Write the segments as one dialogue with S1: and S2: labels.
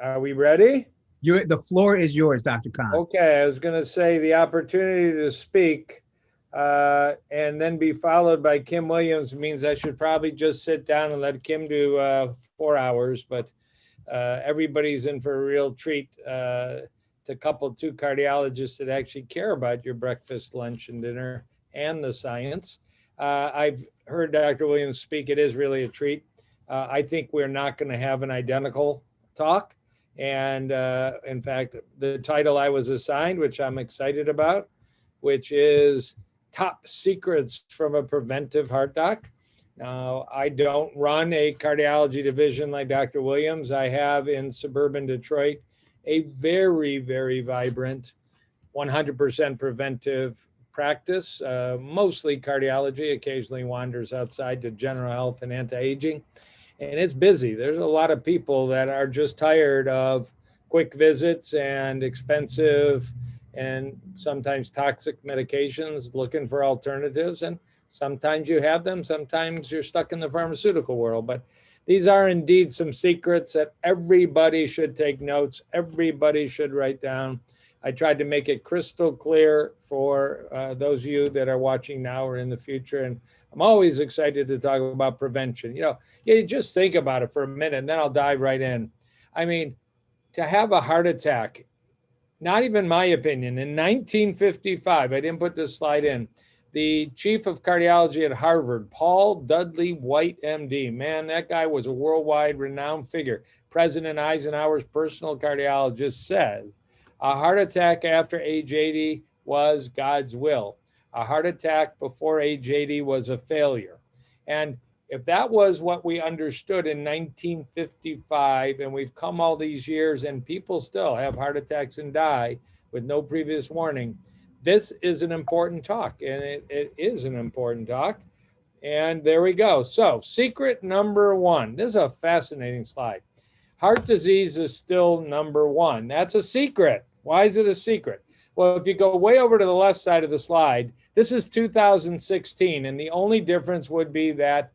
S1: Are we ready?
S2: The floor is yours, Dr. Kahn.
S1: Okay, I was going to say the opportunity to speak and then be followed by Kim Williams means I should probably just sit down and let Kim do 4 hours, but everybody's in for a real treat to couple two cardiologists that actually care about your breakfast, lunch, and dinner and the science. I've heard Dr. Williams speak. It is really a treat. I think we're not going to have an identical talk. And in fact, the title I was assigned, which I'm excited about, which is Top Secrets from a Preventive Heart Doc. Now, I don't run a cardiology division like Dr. Williams. I have in suburban Detroit a very, very vibrant 100% preventive practice, mostly cardiology, occasionally wanders outside to general health and anti-aging. And it's busy. There's a lot of people that are just tired of quick visits and expensive and sometimes toxic medications, looking for alternatives. And sometimes you have them, sometimes you're stuck in the pharmaceutical world. But these are indeed some secrets that everybody should take notes, everybody should write down. I tried to make it crystal clear for those of you that are watching now or in the future. And I'm always excited to talk about prevention. You just think about it for a minute and then I'll dive right in. I mean, to have a heart attack, not even my opinion, in 1955, I didn't put this slide in, the chief of cardiology at Harvard, Paul Dudley White, M.D., man, that guy was a worldwide renowned figure. President Eisenhower's personal cardiologist says, a heart attack after age 80 was God's will. A heart attack before age 80 was a failure. And if that was what we understood in 1955, and we've come all these years and people still have heart attacks and die with no previous warning, this is an important talk, and it is an important talk. And there we go. So secret number one, this is a fascinating slide. Heart disease is still number one. That's a secret. Why is it a secret? Well, if you go way over to the left side of the slide, this is 2016, and the only difference would be that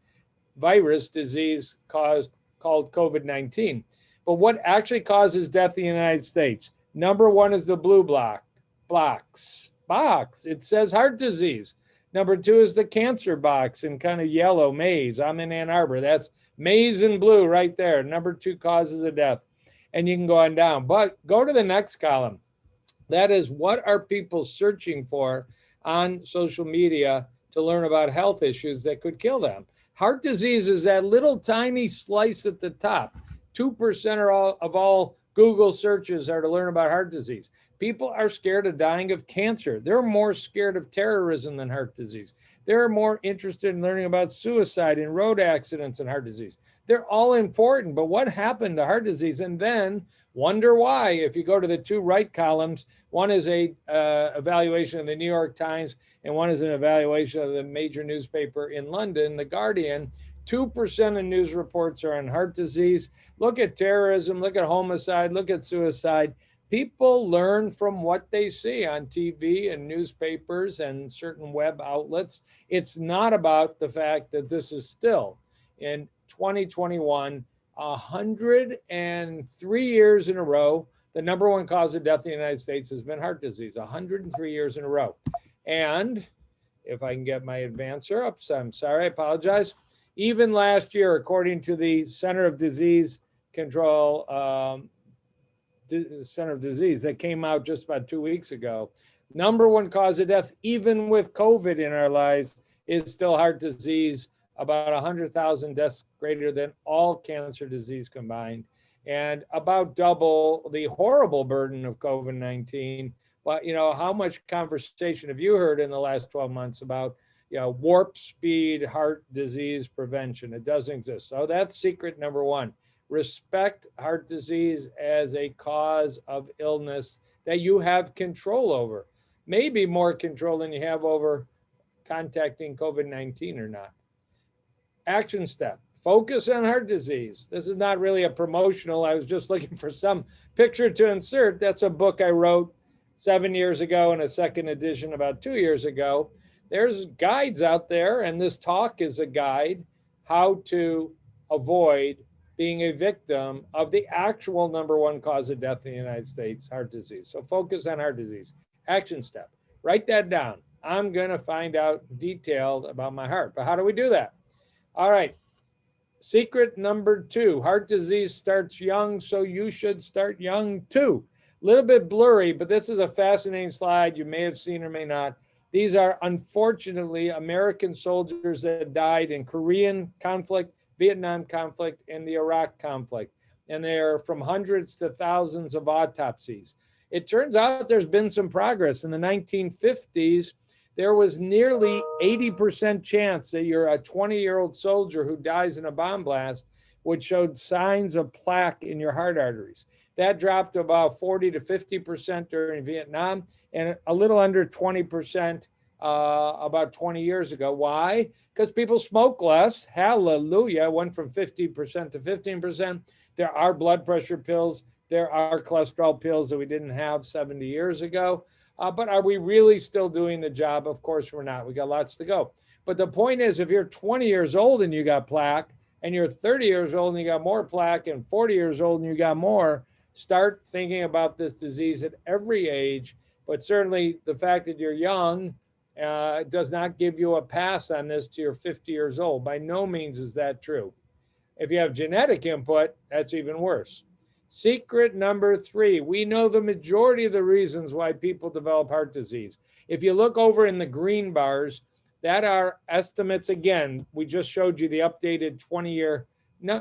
S1: virus disease called COVID-19. But what actually causes death in the United States? Number one is the blue box. It says heart disease. Number two is the cancer box in kind of yellow, maize. I'm in Ann Arbor. That's maize in blue right there. Number two causes of death. And you can go on down. But go to the next column. That is, what are people searching for on social media to learn about health issues that could kill them? Heart disease is that little tiny slice at the top. 2% of all Google searches are to learn about heart disease. People are scared of dying of cancer. They're more scared of terrorism than heart disease. They're more interested in learning about suicide and road accidents and heart disease. They're all important, but what happened to heart disease? And then wonder why. If you go to the two right columns, one is a evaluation of the New York Times, and one is an evaluation of the major newspaper in London, The Guardian. 2% of news reports are on heart disease. Look at terrorism, look at homicide, look at suicide. People learn from what they see on TV and newspapers and certain web outlets. It's not about the fact that this is still in 2021, 103 years in a row, the number one cause of death in the United States has been heart disease, 103 years in a row. And if I can get my advancer up, so I'm sorry, I apologize. Even last year, according to the Center of Disease Control, Center of Disease that came out just about 2 weeks ago, number one cause of death, even with COVID in our lives, is still heart disease. About 100,000 deaths greater than all cancer disease combined, and about double the horrible burden of COVID-19. But, how much conversation have you heard in the last 12 months about, warp speed heart disease prevention? It doesn't exist. So that's secret number one. Respect heart disease as a cause of illness that you have control over. Maybe more control than you have over contacting COVID-19 or not. Action step, focus on heart disease. This is not really a promotional. I was just looking for some picture to insert. That's a book I wrote 7 years ago and a second edition about 2 years ago. There's guides out there, and this talk is a guide how to avoid being a victim of the actual #1 cause of death in the United States, heart disease. So focus on heart disease. Action step. Write that down. I'm going to find out detailed about my heart. But how do we do that? All right. Secret #2, heart disease starts young, so you should start young too. Little bit blurry, but this is a fascinating slide you may have seen or may not. These are unfortunately American soldiers that died in Korean conflict, Vietnam conflict, and the Iraq conflict. And they are from hundreds to thousands of autopsies. It turns out there's been some progress. In the 1950s, there was nearly 80% chance that you're a 20-year-old soldier who dies in a bomb blast, which showed signs of plaque in your heart arteries. That dropped to about 40 to 50% during Vietnam, and a little under 20% about 20 years ago. Why? Because people smoke less. Hallelujah. Went from 50% to 15%. There are blood pressure pills. There are cholesterol pills that we didn't have 70 years ago. But are we really still doing the job? Of course we're not. We got lots to go. But the point is, if you're 20 years old and you got plaque, and you're 30 years old and you got more plaque, and 40 years old and you got more, start thinking about this disease at every age. But certainly the fact that you're young does not give you a pass on this till you're 50 years old. By no means is that true. If you have genetic input, that's even worse. Secret #3, we know the majority of the reasons why people develop heart disease. If you look over in the green bars, that are estimates. Again, we just showed you the updated 20-year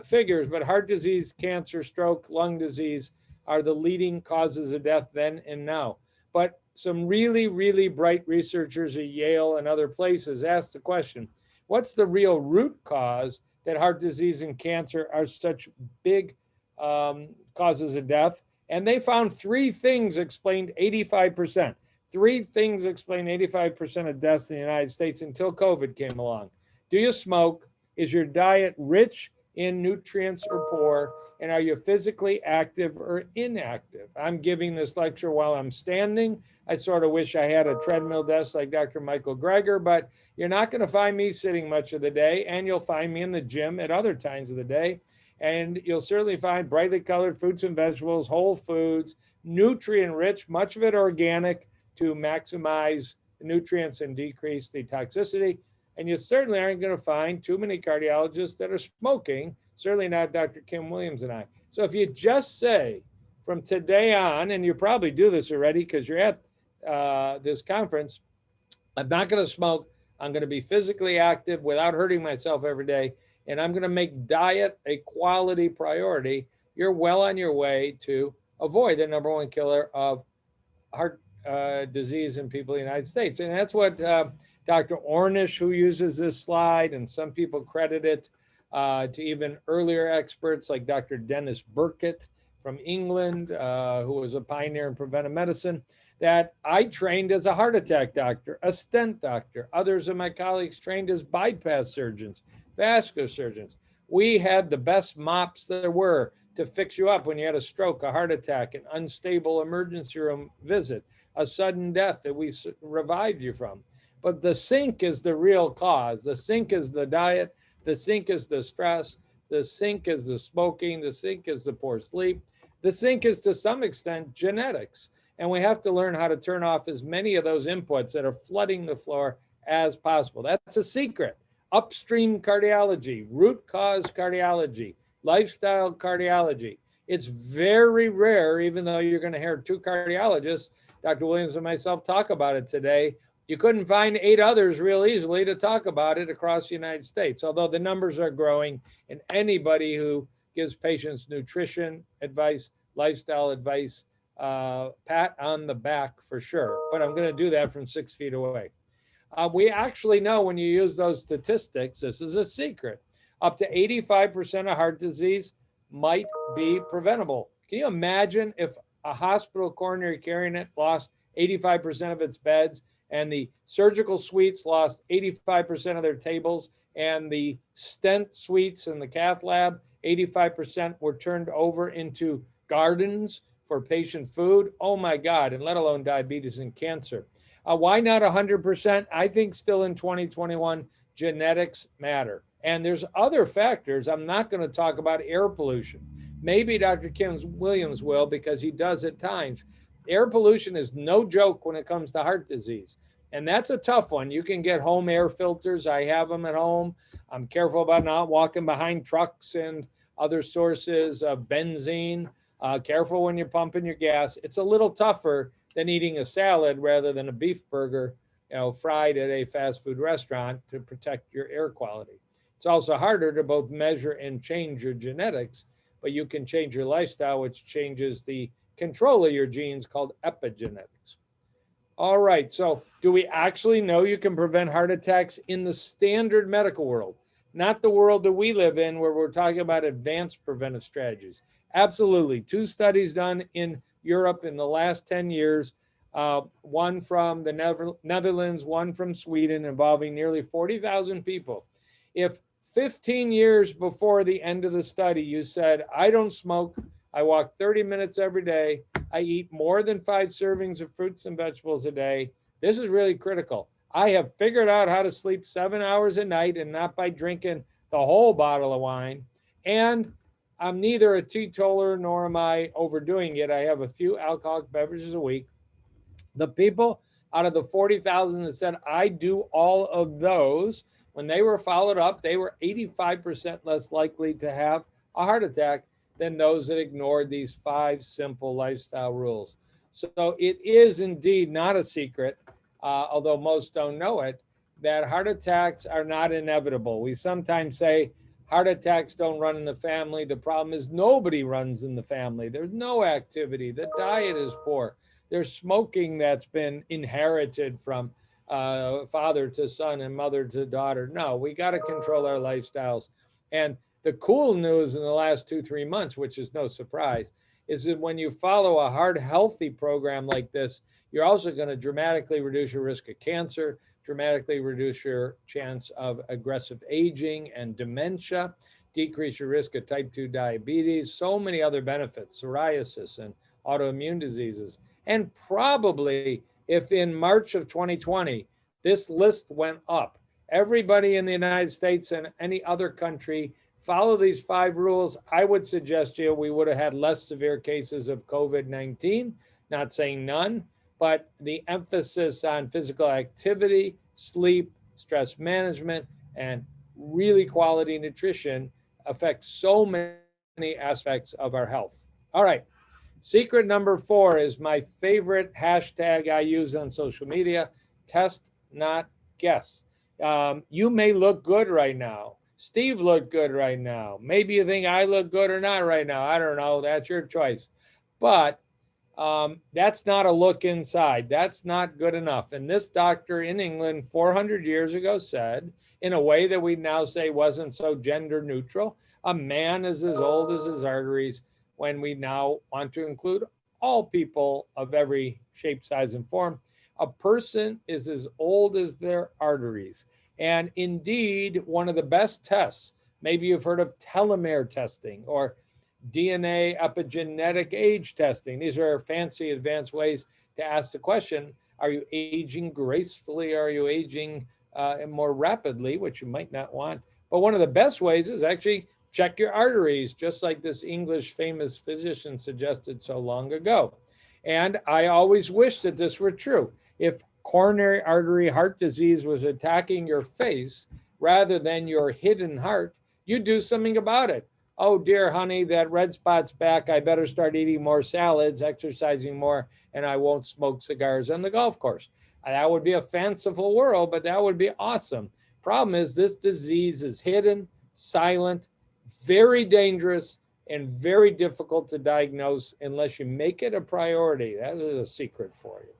S1: figures, but heart disease, cancer, stroke, lung disease are the leading causes of death then and now. But some really, really bright researchers at Yale and other places asked the question, what's the real root cause that heart disease and cancer are such big causes of death? And they found 3 things explained 85%. 3 things explain 85% of deaths in the United States until COVID came along. Do you smoke? Is your diet rich in nutrients or poor? And are you physically active or inactive? I'm giving this lecture while I'm standing. I sort of wish I had a treadmill desk like Dr. Michael Greger, but you're not going to find me sitting much of the day, and you'll find me in the gym at other times of the day. And you'll certainly find brightly colored fruits and vegetables, whole foods, nutrient rich, much of it organic to maximize the nutrients and decrease the toxicity. And you certainly aren't going to find too many cardiologists that are smoking, certainly not Dr. Kim Williams and I. So if you just say from today on, and you probably do this already because you're at this conference, I'm not going to smoke. I'm going to be physically active without hurting myself every day. And I'm going to make diet a quality priority. You're well on your way to avoid the #1 killer of heart disease in people in the United States. And that's what Dr. Ornish, who uses this slide, and some people credit it to even earlier experts like Dr. Dennis Burkitt from England, who was a pioneer in preventive medicine, that I trained as a heart attack doctor, a stent doctor. Others of my colleagues trained as bypass surgeons, vascular surgeons. We had the best mops there were to fix you up when you had a stroke, a heart attack, an unstable emergency room visit, a sudden death that we revived you from. But the sink is the real cause. The sink is the diet. The sink is the stress. The sink is the smoking. The sink is the poor sleep. The sink is to some extent genetics. And we have to learn how to turn off as many of those inputs that are flooding the floor as possible. That's a secret. Upstream cardiology, root cause cardiology, lifestyle cardiology. It's very rare, even though you're going to hear 2 cardiologists, Dr. Williams and myself, talk about it today. You couldn't find 8 others real easily to talk about it across the United States, although the numbers are growing, and anybody who gives patients nutrition advice, lifestyle advice, pat on the back for sure. But I'm going to do that from 6 feet away. We actually know when you use those statistics, this is a secret, up to 85% of heart disease might be preventable. Can you imagine if a hospital coronary care unit lost 85% of its beds, and the surgical suites lost 85% of their tables, and the stent suites in the cath lab, 85% were turned over into gardens for patient food? Oh my God, and let alone diabetes and cancer. Why not 100%? I think still in 2021, genetics matter. And there's other factors. I'm not going to talk about air pollution. Maybe Dr. Kim Williams will, because he does at times. Air pollution is no joke when it comes to heart disease. And that's a tough one. You can get home air filters. I have them at home. I'm careful about not walking behind trucks and other sources of benzene. Careful when you're pumping your gas. It's a little tougher than eating a salad rather than a beef burger, fried at a fast food restaurant to protect your air quality. It's also harder to both measure and change your genetics, but you can change your lifestyle, which changes the control of your genes, called epigenetics. All right, so do we actually know you can prevent heart attacks in the standard medical world, not the world that we live in where we're talking about advanced preventive strategies? Absolutely. 2 studies done in Europe in the last 10 years, one from the Netherlands, one from Sweden, involving nearly 40,000 people. If 15 years before the end of the study, you said, I don't smoke, I walk 30 minutes every day, I eat more than 5 servings of fruits and vegetables a day, this is really critical. I have figured out how to sleep 7 hours a night and not by drinking the whole bottle of wine. And I'm neither a teetotaler nor am I overdoing it. I have a few alcoholic beverages a week. The people out of the 40,000 that said, I do all of those, when they were followed up, they were 85% less likely to have a heart attack than those that ignored these 5 simple lifestyle rules. So it is indeed not a secret, although most don't know it, that heart attacks are not inevitable. We sometimes say heart attacks don't run in the family. The problem is nobody runs in the family. There's no activity. The diet is poor. There's smoking that's been inherited from father to son and mother to daughter. No, we got to control our lifestyles. And the cool news in the last 2-3 months, which is no surprise, is that when you follow a heart healthy program like this, you're also going to dramatically reduce your risk of cancer, dramatically reduce your chance of aggressive aging and dementia, decrease your risk of type 2 diabetes, so many other benefits, psoriasis and autoimmune diseases. And probably if in March of 2020, this list went up, everybody in the United States and any other country follow these 5 rules, I would suggest you we would have had less severe cases of COVID-19, not saying none, but the emphasis on physical activity, sleep, stress management, and really quality nutrition affects so many aspects of our health. All right. Secret number 4 is my favorite hashtag I use on social media: test, not guess. You may look good right now. Steve looked good right now. Maybe you think I look good or not right now. I don't know. That's your choice. But that's not a look inside. That's not good enough. And this doctor in England 400 years ago said, in a way that we now say wasn't so gender neutral, a man is as old as his arteries, when we now want to include all people of every shape, size, and form. A person is as old as their arteries. And indeed, one of the best tests, maybe you've heard of telomere testing or DNA epigenetic age testing. These are fancy advanced ways to ask the question, are you aging gracefully? Are you aging more rapidly, which you might not want? But one of the best ways is actually check your arteries, just like this English famous physician suggested so long ago. And I always wish that this were true. If coronary artery heart disease was attacking your face rather than your hidden heart, you do something about it. Oh dear, honey, that red spot's back. I better start eating more salads, exercising more, and I won't smoke cigars on the golf course. That would be a fanciful world, but that would be awesome. Problem is, this disease is hidden, silent, very dangerous, and very difficult to diagnose unless you make it a priority. That is a secret for you.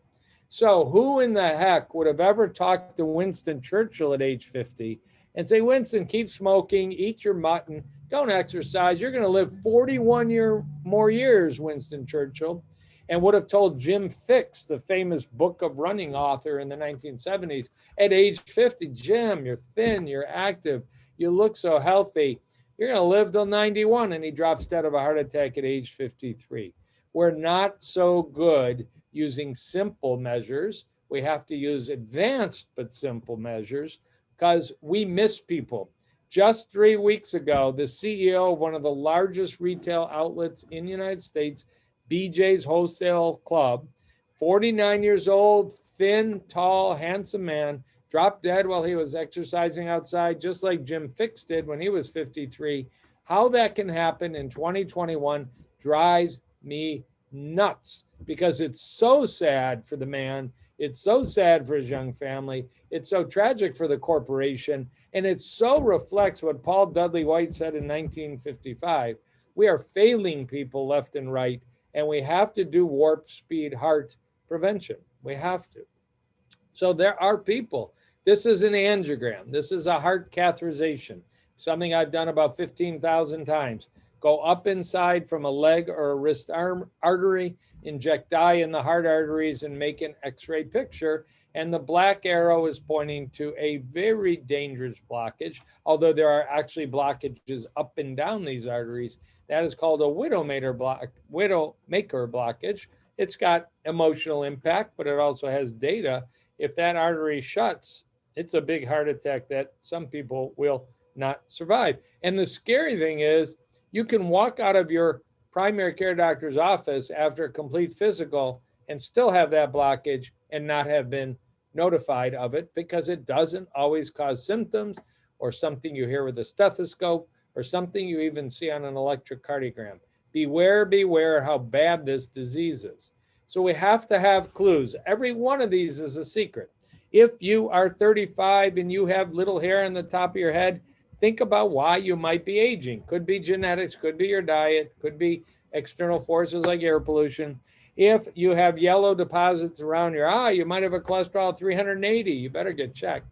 S1: So who in the heck would have ever talked to Winston Churchill at age 50 and say, Winston, keep smoking, eat your mutton, don't exercise. You're going to live 41 more years, Winston Churchill, and would have told Jim Fixx, the famous book of running author in the 1970s, at age 50, Jim, you're thin, you're active, you look so healthy. You're going to live till 91, and he drops dead of a heart attack at age 53. We're not so good using simple measures. We have to use advanced but simple measures because we miss people. Just 3 weeks ago, the CEO of one of the largest retail outlets in the United States, BJ's Wholesale Club, 49 years old, thin, tall, handsome man, dropped dead while he was exercising outside, just like Jim Fixx did when he was 53. How that can happen in 2021 drives me nuts, because it's so sad for the man. It's so sad for his young family. It's so tragic for the corporation. And it so reflects what Paul Dudley White said in 1955. We are failing people left and right, and we have to do warp speed heart prevention. We have to. So there are people. This is an angiogram. This is a heart catheterization, something I've done about 15,000 times. Go up inside from a leg or a wrist artery, inject dye in the heart arteries, and make an X-ray picture. And the black arrow is pointing to a very dangerous blockage, although there are actually blockages up and down these arteries. That is called a widowmaker blockage. It's got emotional impact, but it also has data. If that artery shuts, it's a big heart attack that some people will not survive. And the scary thing is, you can walk out of your primary care doctor's office after a complete physical and still have that blockage and not have been notified of it, because it doesn't always cause symptoms, or something you hear with a stethoscope, or something you even see on an electrocardiogram. Beware, beware how bad this disease is. So we have to have clues. Every one of these is a secret. If you are 35 and you have little hair on the top of your head, think about why you might be aging. Could be genetics, could be your diet, could be external forces like air pollution. If you have yellow deposits around your eye, you might have a cholesterol of 380. You better get checked.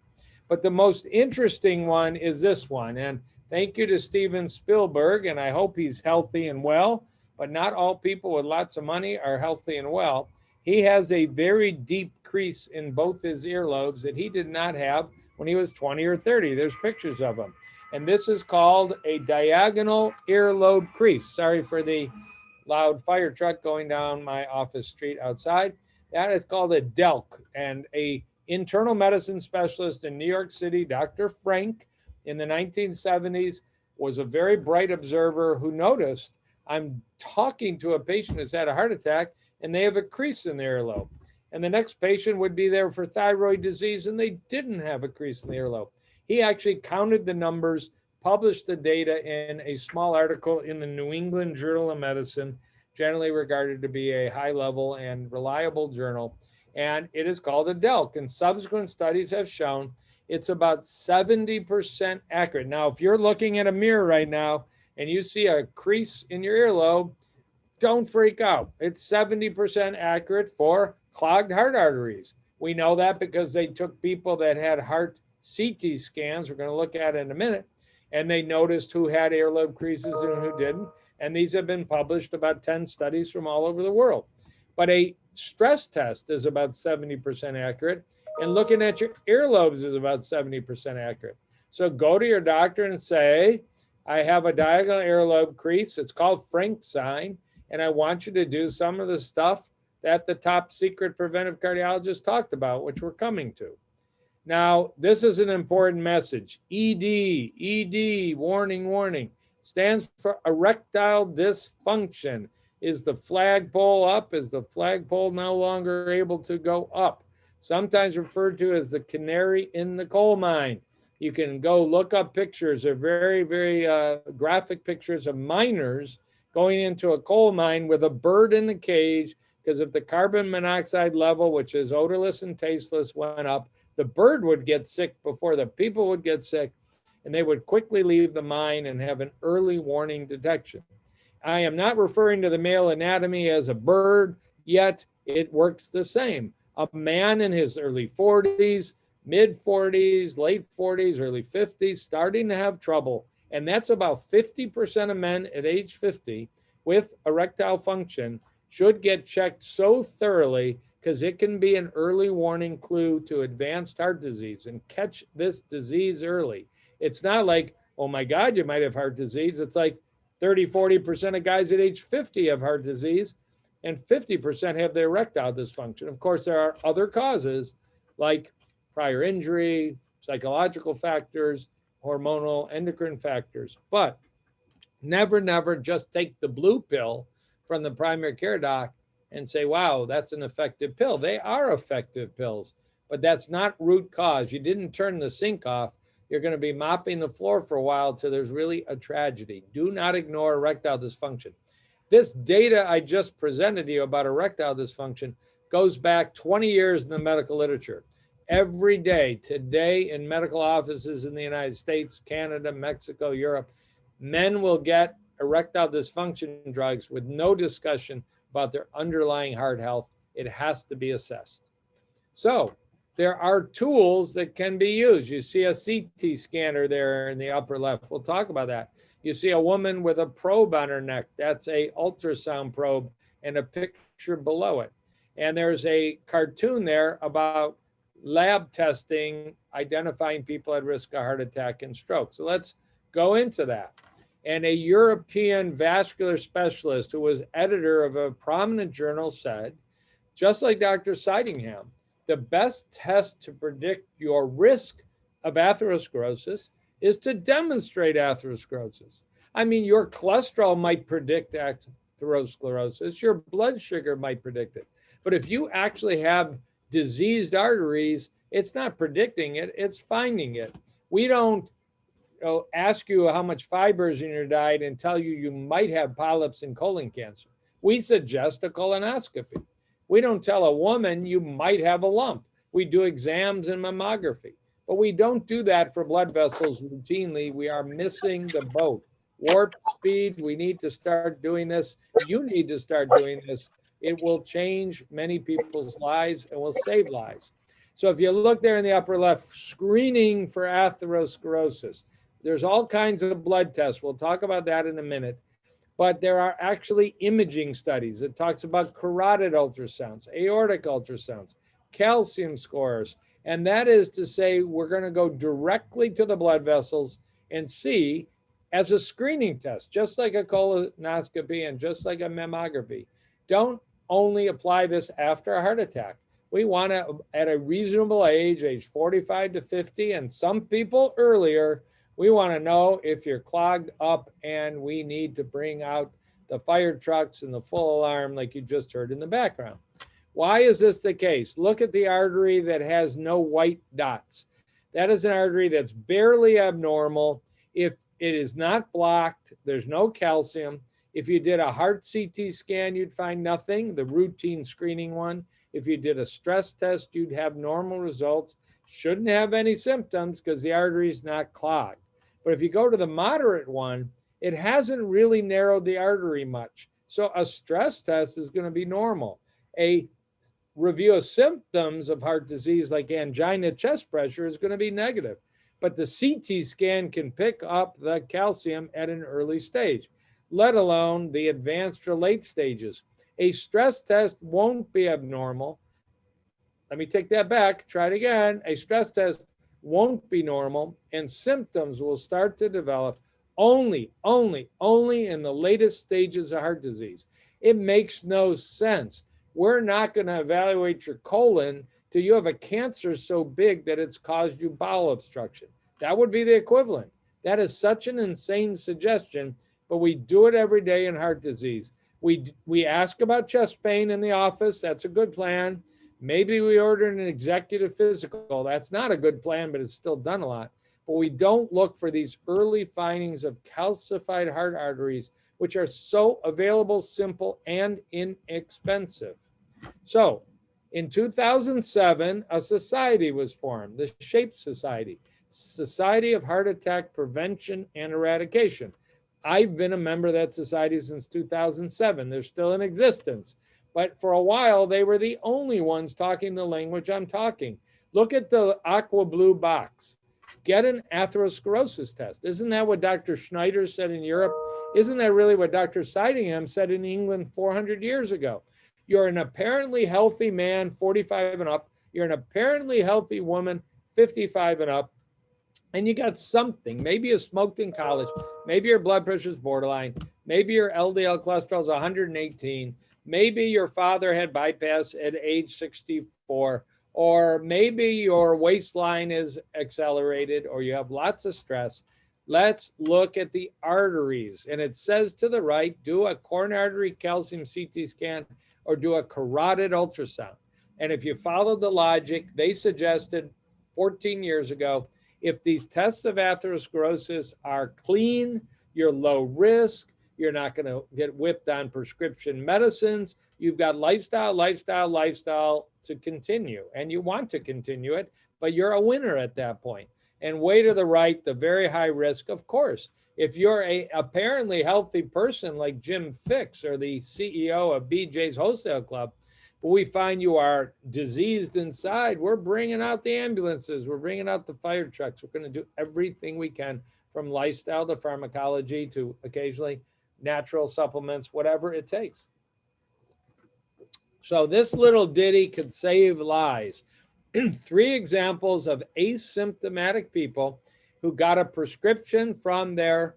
S1: But the most interesting one is this one. And thank you to Steven Spielberg, and I hope he's healthy and well, but not all people with lots of money are healthy and well. He has a very deep crease in both his earlobes that he did not have when he was 20 or 30. There's pictures of him. And this is called a diagonal earlobe crease. Sorry for the loud fire truck going down my office street outside. That is called a DELC. And a internal medicine specialist in New York City, Dr. Frank, in the 1970s, was a very bright observer who noticed, I'm talking to a patient who's had a heart attack and they have a crease in the earlobe. And the next patient would be there for thyroid disease and they didn't have a crease in the earlobe. He actually counted the numbers, published the data in a small article in the New England Journal of Medicine, generally regarded to be a high level and reliable journal. And it is called a DELC. And subsequent studies have shown it's about 70% accurate. Now, if you're looking at a mirror right now and you see a crease in your earlobe, don't freak out. It's 70% accurate for clogged heart arteries. We know that because they took people that had heart CT scans, we're going to look at it in a minute, and they noticed who had earlobe creases and who didn't. And these have been published, about 10 studies from all over the world. But a stress test is about 70% accurate, and looking at your earlobes is about 70% accurate. So go to your doctor and say, I have a diagonal earlobe crease. It's called Frank's sign, and I want you to do some of the stuff that the top secret preventive cardiologist talked about, which we're coming to. Now, this is an important message. ED, warning, warning, stands for erectile dysfunction. Is the flagpole up? Is the flagpole no longer able to go up? Sometimes referred to as the canary in the coal mine. You can go look up pictures, or very, very graphic pictures of miners going into a coal mine with a bird in the cage, because if the carbon monoxide level, which is odorless and tasteless, went up, the bird would get sick before the people would get sick, and they would quickly leave the mine and have an early warning detection. I am not referring to the male anatomy as a bird, yet it works the same. A man in his early 40s, mid 40s, late 40s, early 50s, starting to have trouble. And that's about 50% of men at age 50 with erectile function should get checked so thoroughly, because it can be an early warning clue to advanced heart disease, and catch this disease early. It's not like, oh my God, you might have heart disease. It's like 30, 40% of guys at age 50 have heart disease, and 50% have their erectile dysfunction. Of course, there are other causes like prior injury, psychological factors, hormonal endocrine factors. But never, never just take the blue pill from the primary care doc and say, wow, that's an effective pill. They are effective pills, but that's not root cause. You didn't turn the sink off. You're going to be mopping the floor for a while till there's really a tragedy. Do not ignore erectile dysfunction. This data I just presented to you about erectile dysfunction goes back 20 years in the medical literature. Every day, today in medical offices in the United States, Canada, Mexico, Europe, men will get erectile dysfunction drugs with no discussion about their underlying heart health. It has to be assessed. So there are tools that can be used. You see a CT scanner there in the upper left. We'll talk about that. You see a woman with a probe on her neck. That's a ultrasound probe and a picture below it. And there's a cartoon there about lab testing, identifying people at risk of heart attack and stroke. So let's go into that. And a European vascular specialist who was editor of a prominent journal said, just like Dr. Sidingham, the best test to predict your risk of atherosclerosis is to demonstrate atherosclerosis. I mean, your cholesterol might predict atherosclerosis, your blood sugar might predict it. But if you actually have diseased arteries, it's not predicting it, it's finding it. We don't ask you how much fiber is in your diet and tell you you might have polyps and colon cancer. We suggest a colonoscopy. We don't tell a woman you might have a lump. We do exams and mammography, but we don't do that for blood vessels routinely. We are missing the boat. Warp speed, we need to start doing this. You need to start doing this. It will change many people's lives and will save lives. So if you look there in the upper left, screening for atherosclerosis, there's all kinds of blood tests. We'll talk about that in a minute. But there are actually imaging studies. It talks about carotid ultrasounds, aortic ultrasounds, calcium scores. And that is to say, we're going to go directly to the blood vessels and see as a screening test, just like a colonoscopy and just like a mammography. Don't only apply this after a heart attack. We want to, at a reasonable age 45 to 50, and some people earlier, we want to know if you're clogged up and we need to bring out the fire trucks and the full alarm like you just heard in the background. Why is this the case? Look at the artery that has no white dots. That is an artery that's barely abnormal. If it is not blocked, there's no calcium. If you did a heart CT scan, you'd find nothing, the routine screening one. If you did a stress test, you'd have normal results. Shouldn't have any symptoms because the artery is not clogged. But if you go to the moderate one, it hasn't really narrowed the artery much. So a stress test is going to be normal. A review of symptoms of heart disease like angina, chest pressure is going to be negative. But the CT scan can pick up the calcium at an early stage, let alone the advanced or late stages. A stress test won't be abnormal. Let me take that back. Try it again. A stress test won't be normal, and symptoms will start to develop only in the latest stages of heart disease. It makes no sense. We're not going to evaluate your colon till you have a cancer so big that it's caused you bowel obstruction. That would be the equivalent. That is such an insane suggestion, but we do it every day in heart disease. We ask about chest pain in the office. That's a good plan. Maybe we order an executive physical. That's not a good plan, but it's still done a lot. But we don't look for these early findings of calcified heart arteries, which are so available, simple, and inexpensive. So in 2007, a society was formed, the SHAPE Society, Society of Heart Attack Prevention and Eradication. I've been a member of that society since 2007. They're still in existence. But for a while, they were the only ones talking the language I'm talking. Look at the aqua blue box. Get an atherosclerosis test. Isn't that what Dr. Schneider said in Europe? Isn't that really what Dr. Sidingham said in England 400 years ago? You're an apparently healthy man, 45 and up. You're an apparently healthy woman, 55 and up. And you got something. Maybe you smoked in college. Maybe your blood pressure is borderline. Maybe your LDL cholesterol is 118. Maybe your father had bypass at age 64, or maybe your waistline is accelerated, or you have lots of stress. Let's look at the arteries. And it says to the right, do a coronary artery calcium CT scan or do a carotid ultrasound. And if you follow the logic, they suggested 14 years ago, if these tests of atherosclerosis are clean, you're low risk, you're not going to get whipped on prescription medicines, you've got lifestyle to continue, and you want to continue it, but you're a winner at that point. And way to the right, the very high risk, of course. If you're a apparently healthy person like Jim Fix or the CEO of BJ's Wholesale Club, but we find you are diseased inside, we're bringing out the ambulances, we're bringing out the fire trucks, we're going to do everything we can, from lifestyle to pharmacology to occasionally natural supplements, whatever it takes. So this little ditty could save lives. 3 examples of asymptomatic people who got a prescription from their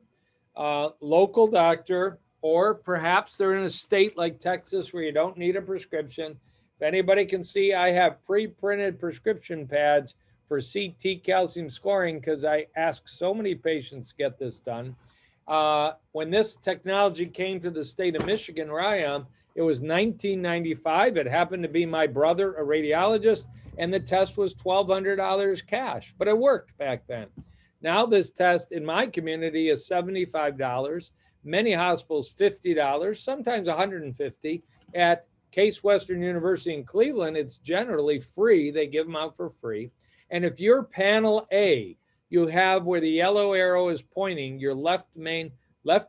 S1: local doctor, or perhaps they're in a state like Texas where you don't need a prescription. If anybody can see, I have pre-printed prescription pads for CT calcium scoring because I ask so many patients to get this done. When this technology came to the state of Michigan, where I am, it was 1995. It happened to be my brother, a radiologist, and the test was $1,200 cash, but it worked back then. Now this test in my community is $75. Many hospitals, $50, sometimes $150. At Case Western University in Cleveland, it's generally free. They give them out for free. And if you're panel A, you have where the yellow arrow is pointing, your left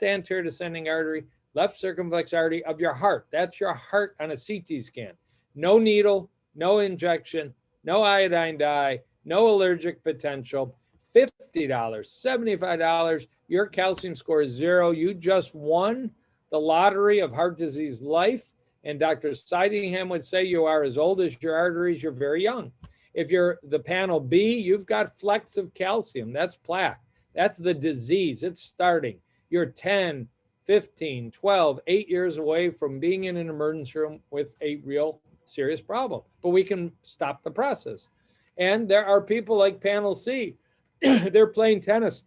S1: anterior descending artery, left circumflex artery of your heart. That's your heart on a CT scan. No needle, no injection, no iodine dye, no allergic potential. $50, $75, your calcium score is 0. You just won the lottery of heart disease life. And Dr. Sidingham would say you are as old as your arteries, you're very young. If you're the panel B, you've got flecks of calcium. That's plaque. That's the disease. It's starting. You're 10, 15, 12, 8 years away from being in an emergency room with a real serious problem. But we can stop the process. And there are people like panel C. They're playing tennis,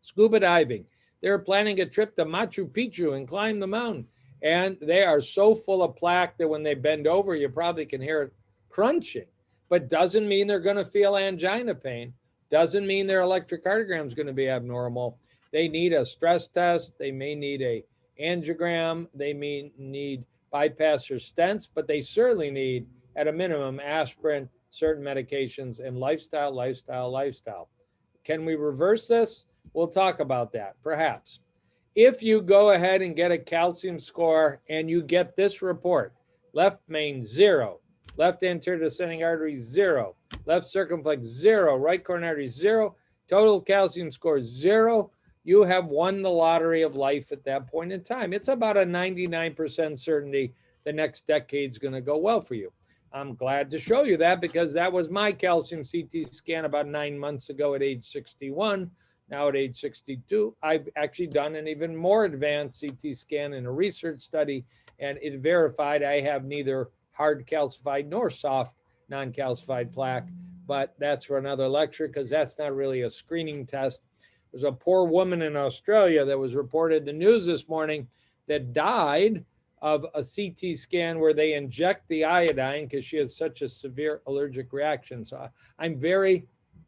S1: scuba diving. They're planning a trip to Machu Picchu and climb the mountain. And they are so full of plaque that when they bend over, you probably can hear it crunching. But doesn't mean they're going to feel angina pain. Doesn't mean their electrocardiogram is going to be abnormal. They need a stress test. They may need a angiogram. They may need bypass or stents, but they certainly need, at a minimum, aspirin, certain medications, and lifestyle. Can we reverse this? We'll talk about that, perhaps. If you go ahead and get a calcium score and you get this report, left main 0, left anterior descending artery 0, left circumflex 0, right coronary artery 0, total calcium score 0, you have won the lottery of life at that point in time. It's about a 99% certainty the next decade's going to go well for you. I'm glad to show you that because that was my calcium CT scan about 9 months ago at age 61. Now at age 62, I've actually done an even more advanced CT scan in a research study, and it verified I have neither hard calcified nor soft non-calcified plaque, but that's for another lecture because that's not really a screening test. There's a poor woman in Australia that was reported in the news this morning that died of a CT scan where they inject the iodine because she had such a severe allergic reaction. So I'm very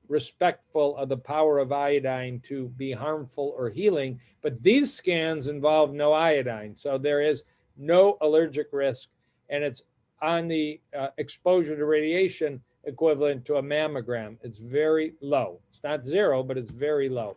S1: respectful of the power of iodine to be harmful or healing, but these scans involve no iodine. So there is no allergic risk, and it's on the exposure to radiation equivalent to a mammogram. It's very low. It's not 0, but it's very low.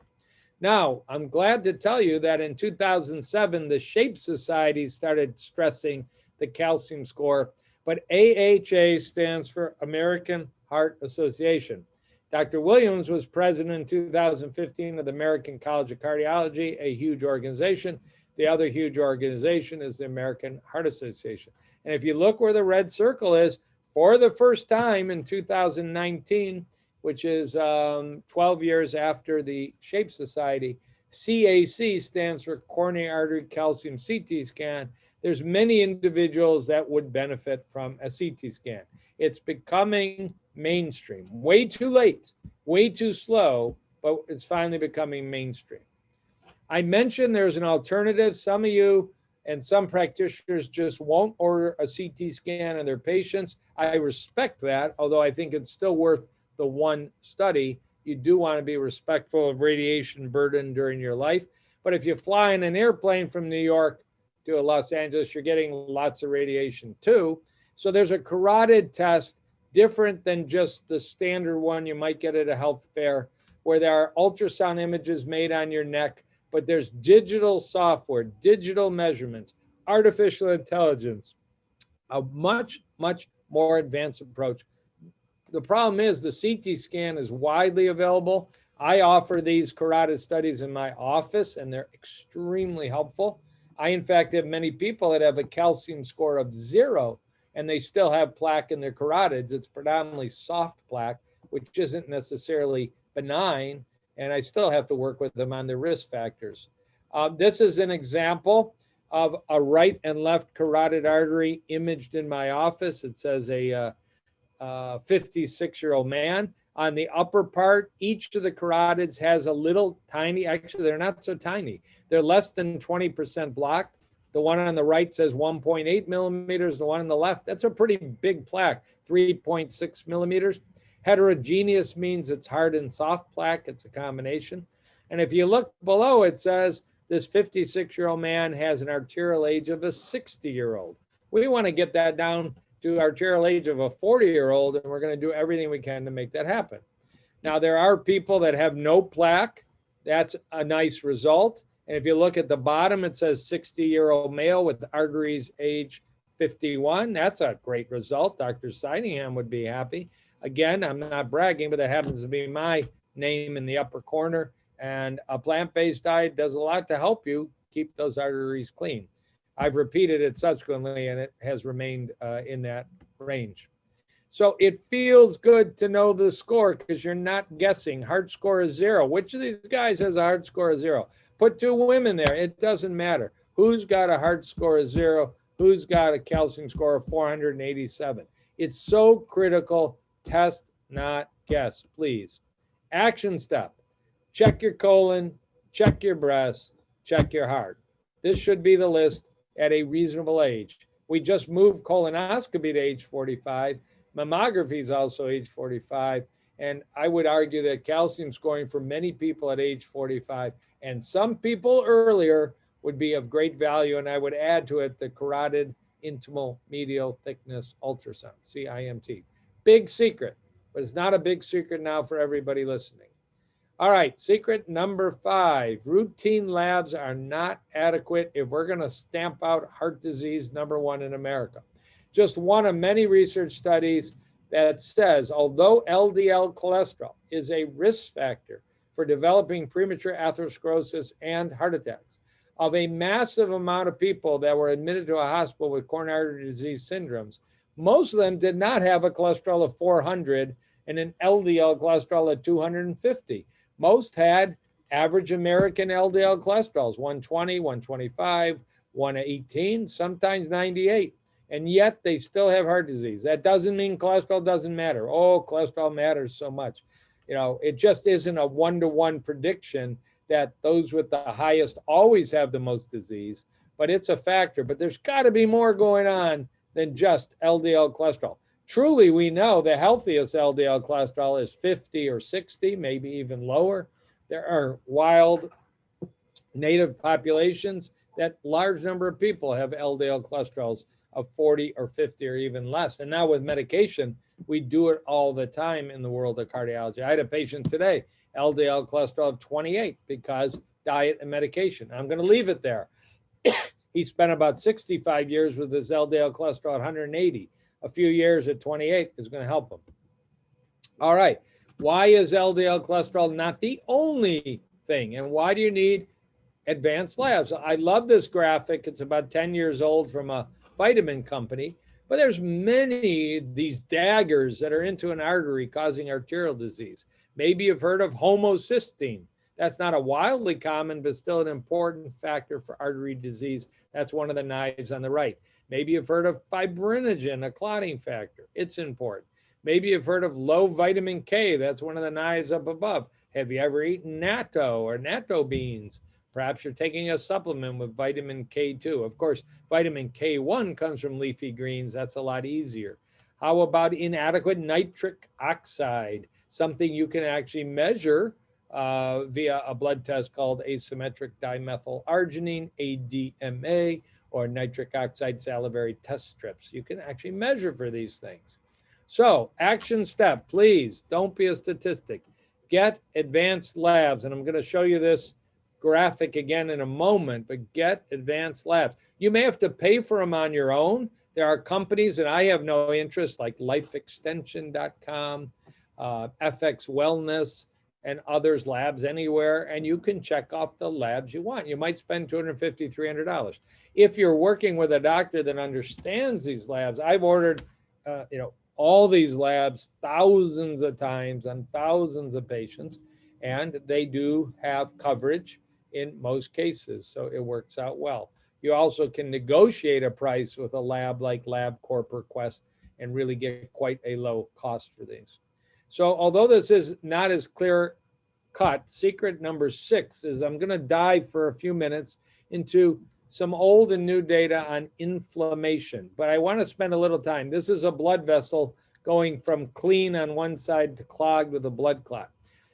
S1: Now, I'm glad to tell you that in 2007, the SHAPE Society started stressing the calcium score, but AHA stands for American Heart Association. Dr. Williams was president in 2015 of the American College of Cardiology, a huge organization. The other huge organization is the American Heart Association. And if you look where the red circle is, for the first time in 2019, which is 12 years after the SHAPE Society, CAC stands for coronary artery calcium CT scan. There's many individuals that would benefit from a CT scan. It's becoming mainstream. Way too late, way too slow, but it's finally becoming mainstream. I mentioned there's an alternative. Some of you and some practitioners just won't order a CT scan on their patients. I respect that, although I think it's still worth the one study. You do want to be respectful of radiation burden during your life. But if you fly in an airplane from New York to Los Angeles, you're getting lots of radiation too. So there's a carotid test different than just the standard one you might get at a health fair, where there are ultrasound images made on your neck, but there's digital software, digital measurements, artificial intelligence, a much, much more advanced approach. The problem is the CT scan is widely available. I offer these carotid studies in my office, and they're extremely helpful. I, in fact, have many people that have a calcium score of 0, and they still have plaque in their carotids. It's predominantly soft plaque, which isn't necessarily benign, and I still have to work with them on their risk factors. This is an example of a right and left carotid artery imaged in my office. It says a 56-year-old man. On the upper part, each of the carotids has a little tiny, actually they're not so tiny. They're less than 20% blocked. The one on the right says 1.8 millimeters. The one on the left, that's a pretty big plaque, 3.6 millimeters. Heterogeneous means it's hard and soft plaque. It's a combination. And if you look below, it says this 56-year-old man has an arterial age of a 60-year-old. We want to get that down to arterial age of a 40-year-old, and we're going to do everything we can to make that happen. Now, there are people that have no plaque. That's a nice result. And if you look at the bottom, it says 60-year-old male with arteries age 51. That's a great result. Dr. Sidingham would be happy. Again, I'm not bragging, but that happens to be my name in the upper corner. And a plant-based diet does a lot to help you keep those arteries clean. I've repeated it subsequently, and it has remained in that range. So it feels good to know the score because you're not guessing. Heart score is 0. Which of these guys has a heart score of 0? Put 2 women there. It doesn't matter. Who's got a heart score of 0? Who's got a calcium score of 487? It's so critical. Test, not guess, please. Action step. Check your colon, check your breast, check your heart. This should be the list at a reasonable age. We just moved colonoscopy to age 45. Mammography is also age 45. And I would argue that calcium scoring for many people at age 45 and some people earlier would be of great value. And I would add to it the carotid intimal medial thickness ultrasound, CIMT. Big secret, but it's not a big secret now for everybody listening. All right, secret number 5, routine labs are not adequate if we're going to stamp out heart disease #1 in America. Just one of many research studies that says, although LDL cholesterol is a risk factor for developing premature atherosclerosis and heart attacks, of a massive amount of people that were admitted to a hospital with coronary artery disease syndromes, most of them did not have a cholesterol of 400 and an LDL cholesterol of 250. Most had average American LDL cholesterols, 120, 125, 118, sometimes 98. And yet they still have heart disease. That doesn't mean cholesterol doesn't matter. Oh, cholesterol matters so much. You know, it just isn't a one-to-one prediction that those with the highest always have the most disease, but it's a factor. But there's got to be more going on than just LDL cholesterol. Truly, we know the healthiest LDL cholesterol is 50 or 60, maybe even lower. There are wild native populations that large number of people have LDL cholesterols of 40 or 50 or even less. And now with medication, we do it all the time in the world of cardiology. I had a patient today, LDL cholesterol of 28 because diet and medication. I'm going to leave it there. He spent about 65 years with his LDL cholesterol at 180. A few years at 28 is going to help him. All right. Why is LDL cholesterol not the only thing? And why do you need advanced labs? I love this graphic. It's about 10 years old from a vitamin company, but there's many these daggers that are into an artery causing arterial disease. Maybe you've heard of homocysteine. That's not a wildly common, but still an important factor for artery disease. That's one of the knives on the right. Maybe you've heard of fibrinogen, a clotting factor. It's important. Maybe you've heard of low vitamin K. That's one of the knives up above. Have you ever eaten natto or natto beans? Perhaps you're taking a supplement with vitamin K2. Of course, vitamin K1 comes from leafy greens. That's a lot easier. How about inadequate nitric oxide? Something you can actually measure via a blood test called asymmetric dimethylarginine, ADMA, or nitric oxide salivary test strips. You can actually measure for these things. So, action step, please don't be a statistic. Get advanced labs. And I'm going to show you this graphic again in a moment, but get advanced labs. You may have to pay for them on your own. There are companies, and I have no interest, like lifeextension.com, FX Wellness, and others, Labs Anywhere, and you can check off the labs you want. You might spend $250, $300. If you're working with a doctor that understands these labs, I've ordered, all these labs thousands of times on thousands of patients, and they do have coverage in most cases, so it works out well. You also can negotiate a price with a lab like LabCorp or Quest and really get quite a low cost for these. So although this is not as clear cut, secret number 6 is I'm going to dive for a few minutes into some old and new data on inflammation, but I want to spend a little time. This is a blood vessel going from clean on one side to clogged with a blood clot.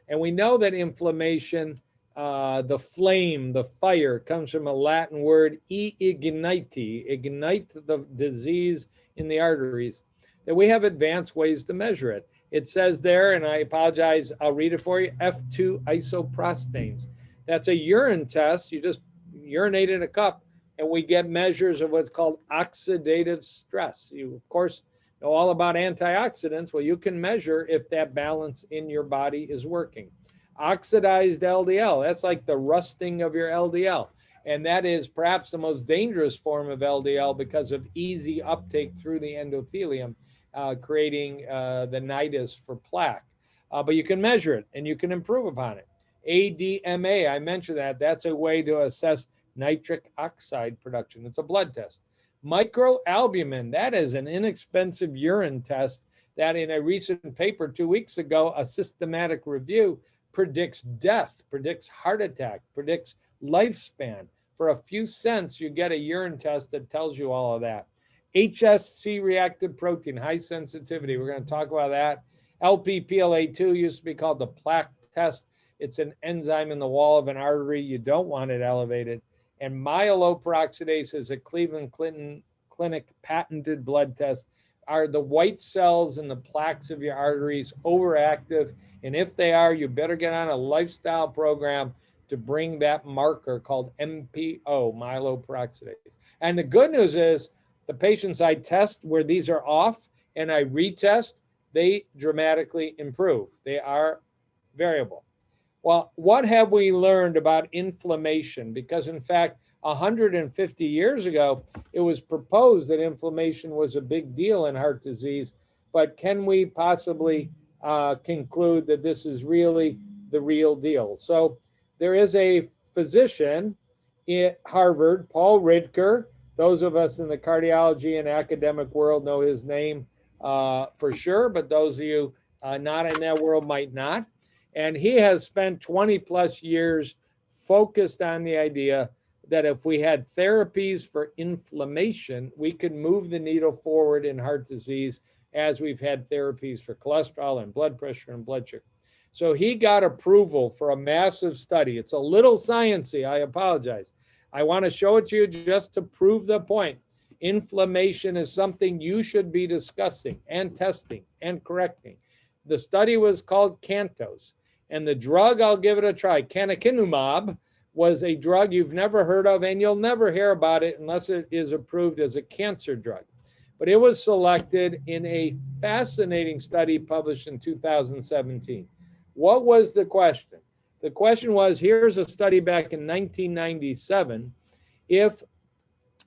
S1: And we know that inflammation, the flame, the fire, comes from a Latin word, ignite, ignite the disease in the arteries, that we have advanced ways to measure it. It says there, and I apologize, I'll read it for you, F2 isoprostanes. That's a urine test. You just urinate in a cup, and we get measures of what's called oxidative stress. You, of course, know all about antioxidants. Well, you can measure if that balance in your body is working. Oxidized LDL, that's like the rusting of your LDL. And that is perhaps the most dangerous form of LDL because of easy uptake through the endothelium, creating the nidus for plaque. But you can measure it and you can improve upon it. ADMA, I mentioned that. That's a way to assess nitric oxide production. It's a blood test. Microalbumin, that is an inexpensive urine test that in a recent paper 2 weeks ago, a systematic review predicts death, predicts heart attack, predicts lifespan. For a few cents, you get a urine test that tells you all of that. HSC reactive protein, high sensitivity. We're going to talk about that. LPPLA2 used to be called the plaque test. It's an enzyme in the wall of an artery. You don't want it elevated. And myeloperoxidase is a Cleveland Clinic patented blood test. Are the white cells in the plaques of your arteries overactive? And if they are, you better get on a lifestyle program to bring that marker called MPO, myeloperoxidase. And the good news is the patients I test where these are off and I retest, they dramatically improve. They are variable. Well, what have we learned about inflammation? Because in fact, 150 years ago, it was proposed that inflammation was a big deal in heart disease, but can we possibly conclude that this is really the real deal? So there is a physician at Harvard, Paul Ridker. Those of us in the cardiology and academic world know his name for sure, but those of you not in that world might not. And he has spent 20 plus years focused on the idea that if we had therapies for inflammation, we could move the needle forward in heart disease as we've had therapies for cholesterol and blood pressure and blood sugar. So he got approval for a massive study. It's a little sciencey, I apologize. I want to show it to you just to prove the point. Inflammation is something you should be discussing and testing and correcting. The study was called CANTOS. And the drug, I'll give it a try, canakinumab, was a drug you've never heard of, and you'll never hear about it unless it is approved as a cancer drug. But it was selected in a fascinating study published in 2017. What was the question? The question was, here's a study back in 1997. If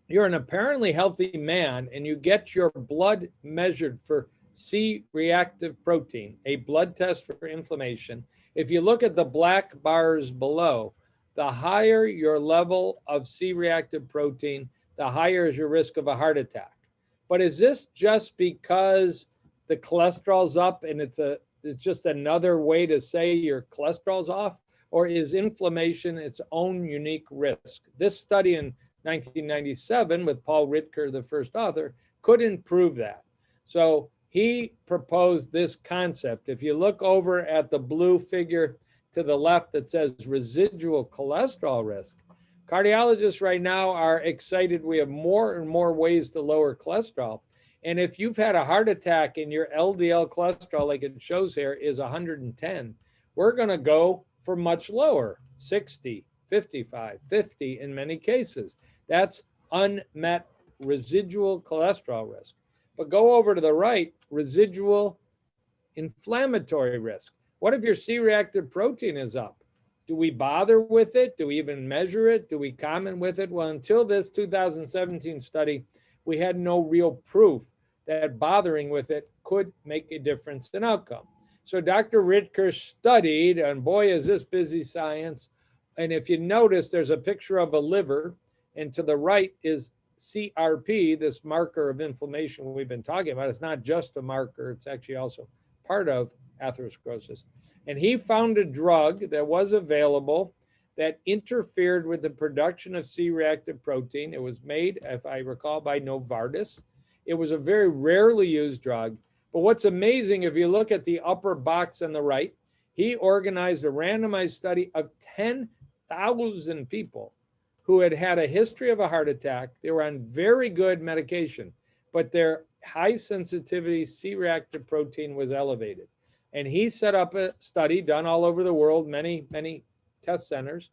S1: you're an apparently healthy man and you get your blood measured for C-reactive protein, a blood test for inflammation. If you look at the black bars below, the higher your level of C-reactive protein, the higher is your risk of a heart attack. But is this just because the cholesterol's up and it's just another way to say your cholesterol's off? Or is inflammation its own unique risk? This study in 1997 with Paul Ridker, the first author, couldn't prove that. So he proposed this concept. If you look over at the blue figure to the left that says residual cholesterol risk, cardiologists right now are excited. We have more and more ways to lower cholesterol. And if you've had a heart attack and your LDL cholesterol, like it shows here, is 110, we're going to go for much lower, 60, 55, 50 in many cases. That's unmet residual cholesterol risk. But go over to the right, residual inflammatory risk. What if your C-reactive protein is up? Do we bother with it? Do we even measure it? Do we comment with it? Well, until this 2017 study, we had no real proof that bothering with it could make a difference in outcome. So Dr. Ridker studied, and boy, is this busy science. And if you notice, there's a picture of a liver, and to the right is CRP, this marker of inflammation we've been talking about. It's not just a marker, it's actually also part of atherosclerosis. And he found a drug that was available that interfered with the production of C-reactive protein. It was made, if I recall, by Novartis. It was a very rarely used drug. But what's amazing, if you look at the upper box on the right, he organized a randomized study of 10,000 people who had had a history of a heart attack. They were on very good medication, but their high sensitivity C-reactive protein was elevated. And he set up a study done all over the world, many, many test centers,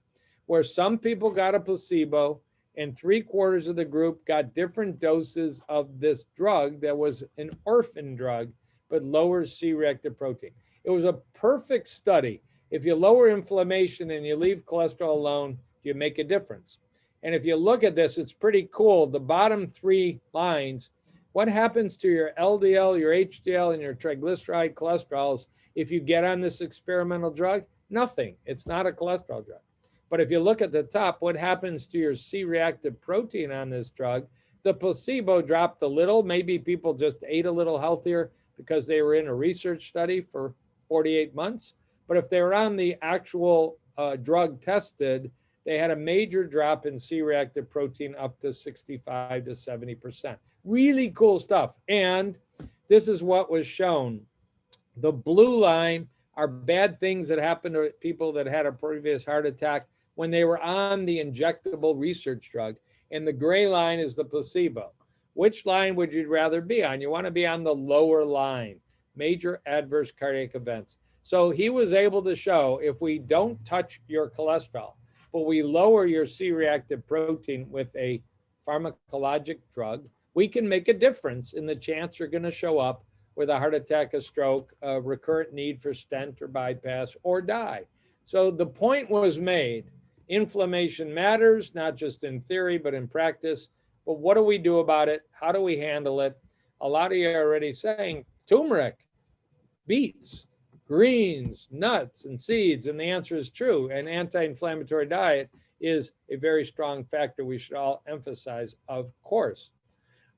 S1: where some people got a placebo and 3/4 of the group got different doses of this drug that was an orphan drug, but lowers C-reactive protein. It was a perfect study. If you lower inflammation and you leave cholesterol alone, you make a difference. And if you look at this, it's pretty cool. The bottom 3 lines, what happens to your LDL, your HDL, and your triglyceride cholesterols if you get on this experimental drug? Nothing. It's not a cholesterol drug. But if you look at the top, what happens to your C-reactive protein on this drug? The placebo dropped a little. Maybe people just ate a little healthier because they were in a research study for 48 months. But if they were on the actual drug tested, they had a major drop in C-reactive protein up to 65 to 70%. Really cool stuff. And this is what was shown. The blue line are bad things that happened to people that had a previous heart attack when they were on the injectable research drug. And the gray line is the placebo. Which line would you rather be on? You want to be on the lower line, major adverse cardiac events. So he was able to show if we don't touch your cholesterol, but we lower your C-reactive protein with a pharmacologic drug, we can make a difference in the chance you're going to show up with a heart attack, a stroke, a recurrent need for stent or bypass, or die. So the point was made. Inflammation matters, not just in theory, but in practice. But what do we do about it? How do we handle it? A lot of you are already saying turmeric, beets, greens, nuts, and seeds. And the answer is true. An anti-inflammatory diet is a very strong factor we should all emphasize, of course.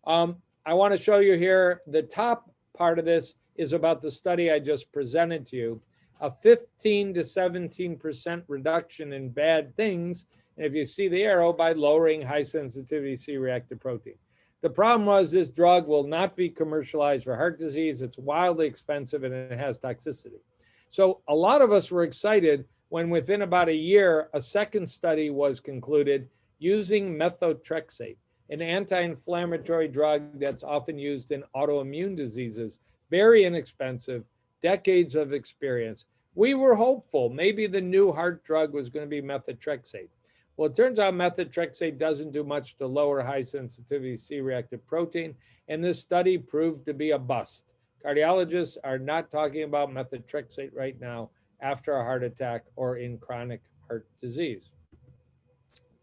S1: I want to show you here, the top part of this is about the study I just presented to you. A 15 to 17% reduction in bad things. And if you see the arrow, by lowering high sensitivity C-reactive protein. The problem was this drug will not be commercialized for heart disease. It's wildly expensive and it has toxicity. So a lot of us were excited when within about a year, a second study was concluded using methotrexate, an anti-inflammatory drug that's often used in autoimmune diseases, very inexpensive, decades of experience. We were hopeful maybe the new heart drug was going to be methotrexate. Well, it turns out methotrexate doesn't do much to lower high sensitivity C-reactive protein, and this study proved to be a bust. Cardiologists are not talking about methotrexate right now after a heart attack or in chronic heart disease.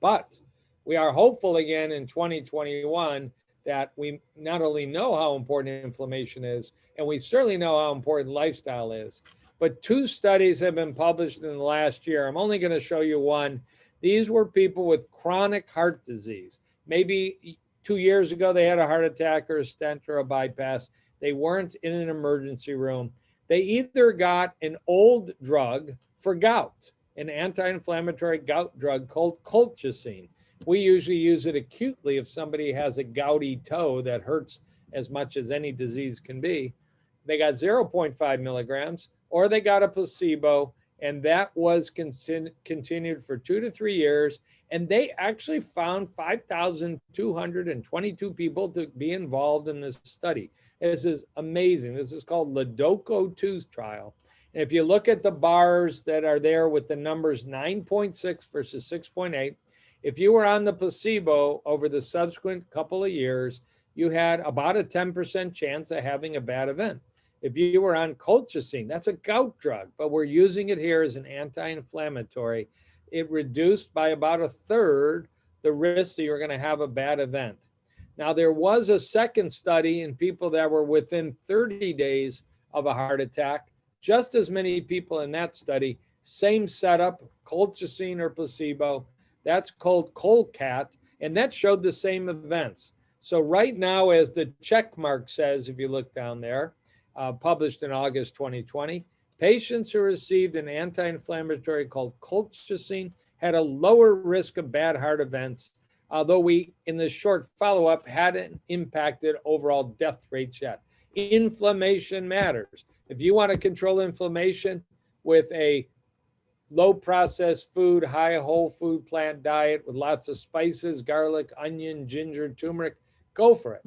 S1: But we are hopeful again in 2021 that we not only know how important inflammation is, and we certainly know how important lifestyle is, but 2 studies have been published in the last year. I'm only going to show you one. These were people with chronic heart disease. Maybe 2 years ago, they had a heart attack or a stent or a bypass. They weren't in an emergency room. They either got an old drug for gout, an anti-inflammatory gout drug called colchicine. We usually use it acutely if somebody has a gouty toe that hurts as much as any disease can be. They got 0.5 milligrams, or they got a placebo, and that was continued for 2 to 3 years. And they actually found 5,222 people to be involved in this study. This is amazing. This is called Lidoco 2 trial. And if you look at the bars that are there with the numbers 9.6 versus 6.8, if you were on the placebo over the subsequent couple of years, you had about a 10% chance of having a bad event. If you were on colchicine, that's a gout drug, but we're using it here as an anti-inflammatory. It reduced by about a third the risk that you're going to have a bad event. Now, there was a second study in people that were within 30 days of a heart attack. Just as many people in that study, same setup, colchicine or placebo. That's called COLCAT, and that showed the same events. So right now, as the check mark says, if you look down there, published in August 2020, patients who received an anti-inflammatory called colchicine had a lower risk of bad heart events, although we, in this short follow-up, hadn't impacted overall death rates yet. Inflammation matters. If you want to control inflammation with a low processed food, high whole food plant diet with lots of spices, garlic, onion, ginger, turmeric, go for it.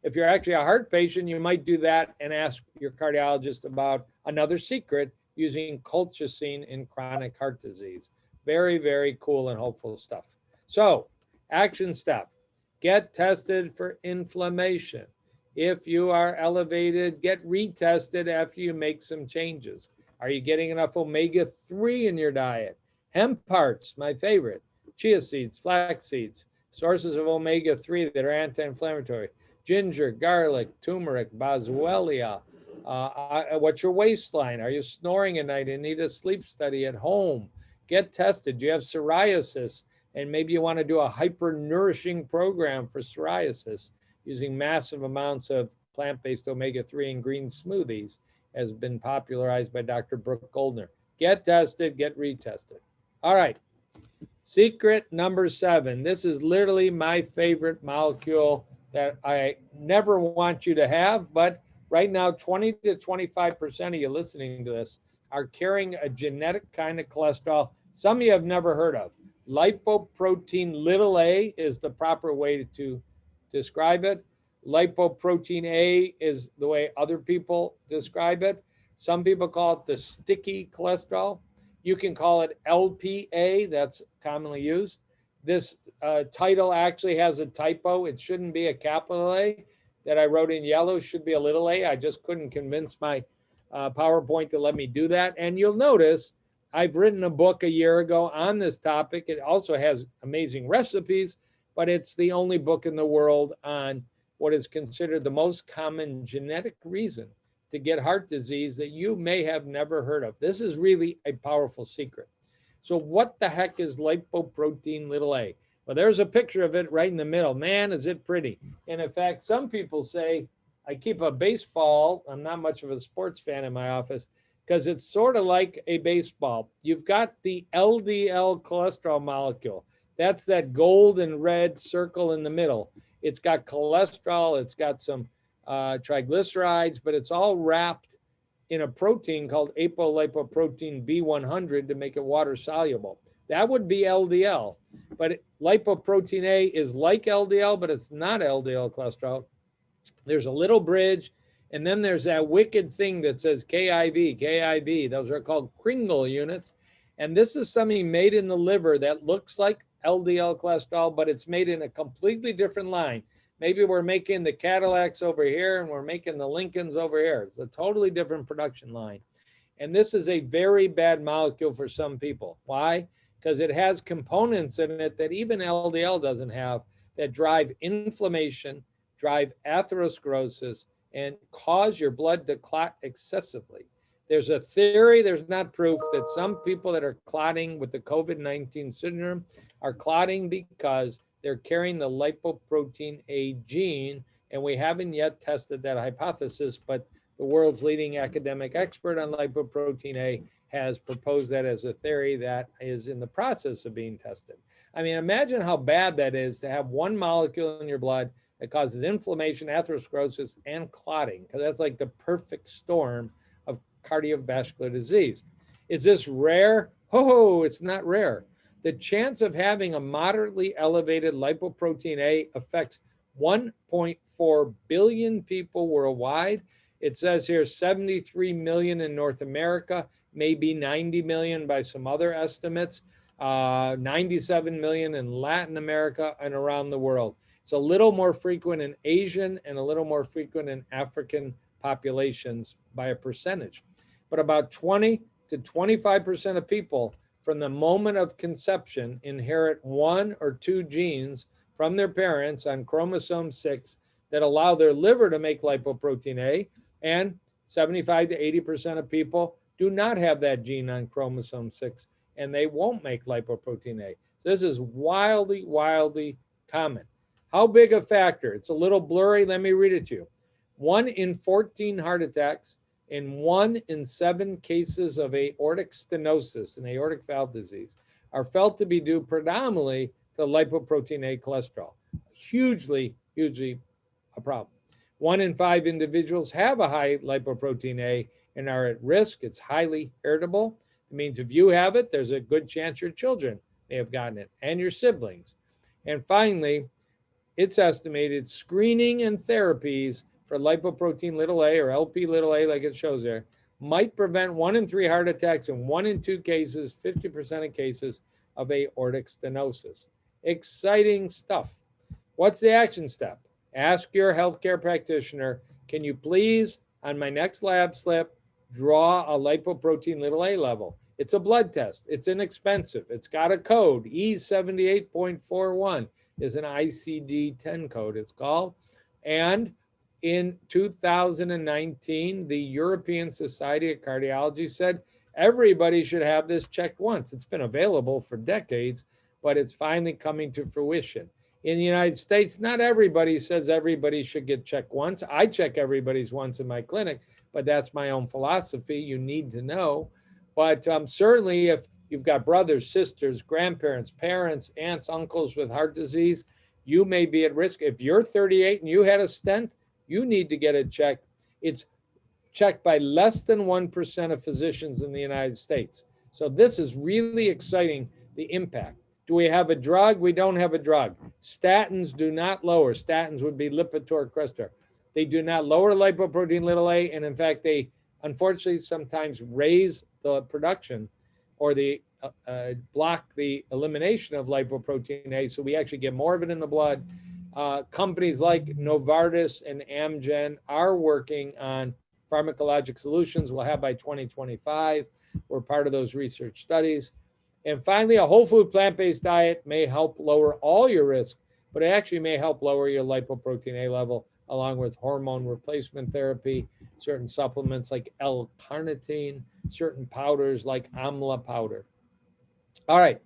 S1: If you're actually a heart patient, you might do that and ask your cardiologist about another secret using colchicine in chronic heart disease. Very, very cool and hopeful stuff. So, action step, get tested for inflammation. If you are elevated, get retested after you make some changes. Are you getting enough omega-3 in your diet? Hemp hearts, my favorite. Chia seeds, flax seeds, sources of omega-3 that are anti-inflammatory. Ginger, garlic, turmeric, boswellia. What's your waistline? Are you snoring at night and need a sleep study at home? Get tested. Do you have psoriasis? And maybe you want to do a hyper-nourishing program for psoriasis using massive amounts of plant-based omega-3 in green smoothies, has been popularized by Dr. Brooke Goldner. Get tested, get retested. All right, secret number 7. This is literally my favorite molecule that I never want you to have, but right now 20 to 25% of you listening to this are carrying a genetic kind of cholesterol some of you have never heard of. Lipoprotein little a is the proper way to describe it. Lipoprotein A is the way other people describe it. Some people call it the sticky cholesterol. You can call it LPA, that's commonly used. This title actually has a typo. It shouldn't be a capital A. That I wrote in yellow should be a little a. I just couldn't convince my PowerPoint to let me do that. And you'll notice I've written a book a year ago on this topic. It also has amazing recipes, but it's the only book in the world on what is considered the most common genetic reason to get heart disease that you may have never heard of. This is really a powerful secret. So what the heck is lipoprotein little a? Well, there's a picture of it right in the middle. Man, is it pretty. And in fact, some people say, I keep a baseball. I'm not much of a sports fan in my office because it's sort of like a baseball. You've got the LDL cholesterol molecule. That's that gold and red circle in the middle. It's got cholesterol, it's got some triglycerides, but it's all wrapped in a protein called apolipoprotein B100 to make it water soluble. That would be LDL, but lipoprotein A is like LDL, but it's not LDL cholesterol. There's a little bridge, and then there's that wicked thing that says KIV, KIV. Those are called Kringle units. And this is something made in the liver that looks like LDL cholesterol, but it's made in a completely different line. Maybe we're making the Cadillacs over here and we're making the Lincolns over here. It's a totally different production line. And this is a very bad molecule for some people. Why? Because it has components in it that even LDL doesn't have that drive inflammation, drive atherosclerosis, and cause your blood to clot excessively. There's a theory, there's not proof, that some people that are clotting with the COVID-19 syndrome are clotting because they're carrying the lipoprotein A gene, and we haven't yet tested that hypothesis, but the world's leading academic expert on lipoprotein A has proposed that as a theory that is in the process of being tested. I mean, imagine how bad that is to have one molecule in your blood that causes inflammation, atherosclerosis, and clotting, because that's like the perfect storm of cardiovascular disease. Is this rare? Oh, it's not rare. The chance of having a moderately elevated lipoprotein A affects 1.4 billion people worldwide. It says here 73 million in North America, maybe 90 million by some other estimates, 97 million in Latin America and around the world. It's a little more frequent in Asian and a little more frequent in African populations by a percentage. But about 20 to 25% of people from the moment of conception inherit one or two genes from their parents on chromosome 6 that allow their liver to make lipoprotein A, and 75 to 80% of people do not have that gene on chromosome 6, and they won't make lipoprotein A. So this is wildly, wildly common. How big a factor? It's a little blurry. Let me read it to you. 1 in 14 heart attacks and 1 in 7 cases of aortic stenosis and aortic valve disease are felt to be due predominantly to lipoprotein A cholesterol. Hugely, hugely a problem. 1 in 5 individuals have a high lipoprotein A and are at risk. It's highly heritable. It means if you have it, there's a good chance your children may have gotten it and your siblings. And finally, it's estimated screening and therapies for lipoprotein little a or LP little a, like it shows there, might prevent 1 in 3 heart attacks and 1 in 2 cases, 50% of cases of aortic stenosis. Exciting stuff. What's the action step? Ask your healthcare practitioner, can you please, on my next lab slip, draw a lipoprotein little a level? It's a blood test. It's inexpensive. It's got a code. E78.41 is an ICD-10 code, it's called. And in 2019, the European Society of Cardiology said everybody should have this checked once. It's been available for decades, but it's finally coming to fruition. In the United States, not everybody says everybody should get checked once. I check everybody's once in my clinic, but that's my own philosophy. You need to know. But certainly if you've got brothers, sisters, grandparents, parents, aunts, uncles with heart disease, you may be at risk. If you're 38 and you had a stent, you need to get it checked. It's checked by less than 1% of physicians in the United States. So this is really exciting, the impact. Do we have a drug? We don't have a drug. Statins do not lower. Statins would be Lipitor, Crestor. They do not lower lipoprotein little a, and in fact, they unfortunately sometimes raise the production or the block the elimination of lipoprotein A, so we actually get more of it in the blood. Companies like Novartis and Amgen are working on pharmacologic solutions. We'll have by 2025. We're part of those research studies. And finally, a whole food plant-based diet may help lower all your risk, but it actually may help lower your lipoprotein A level, along with hormone replacement therapy, certain supplements like L-carnitine, certain powders like amla powder. All right,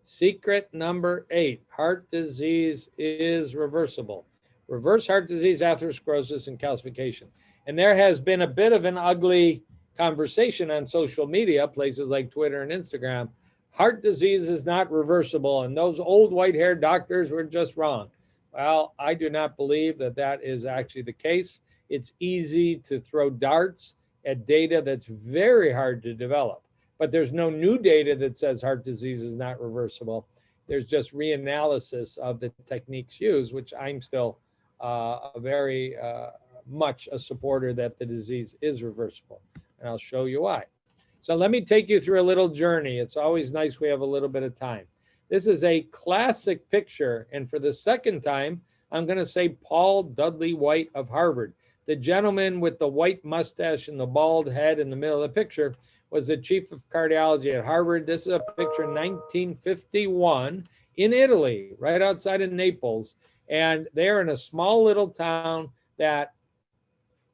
S1: secret number 8, heart disease is reversible. Reverse heart disease, atherosclerosis, and calcification. And there has been a bit of an ugly conversation on social media, places like Twitter and Instagram. Heart disease is not reversible, and those old white-haired doctors were just wrong. Well, I do not believe that that is actually the case. It's easy to throw darts at data that's very hard to develop. But there's no new data that says heart disease is not reversible. There's just reanalysis of the techniques used, which I'm still very much a supporter that the disease is reversible. And I'll show you why. So let me take you through a little journey. It's always nice we have a little bit of time. This is a classic picture. And for the second time, I'm going to say Paul Dudley White of Harvard. The gentleman with the white mustache and the bald head in the middle of the picture was the chief of cardiology at Harvard. This is a picture in 1951 in Italy, right outside of Naples. And they're in a small little town that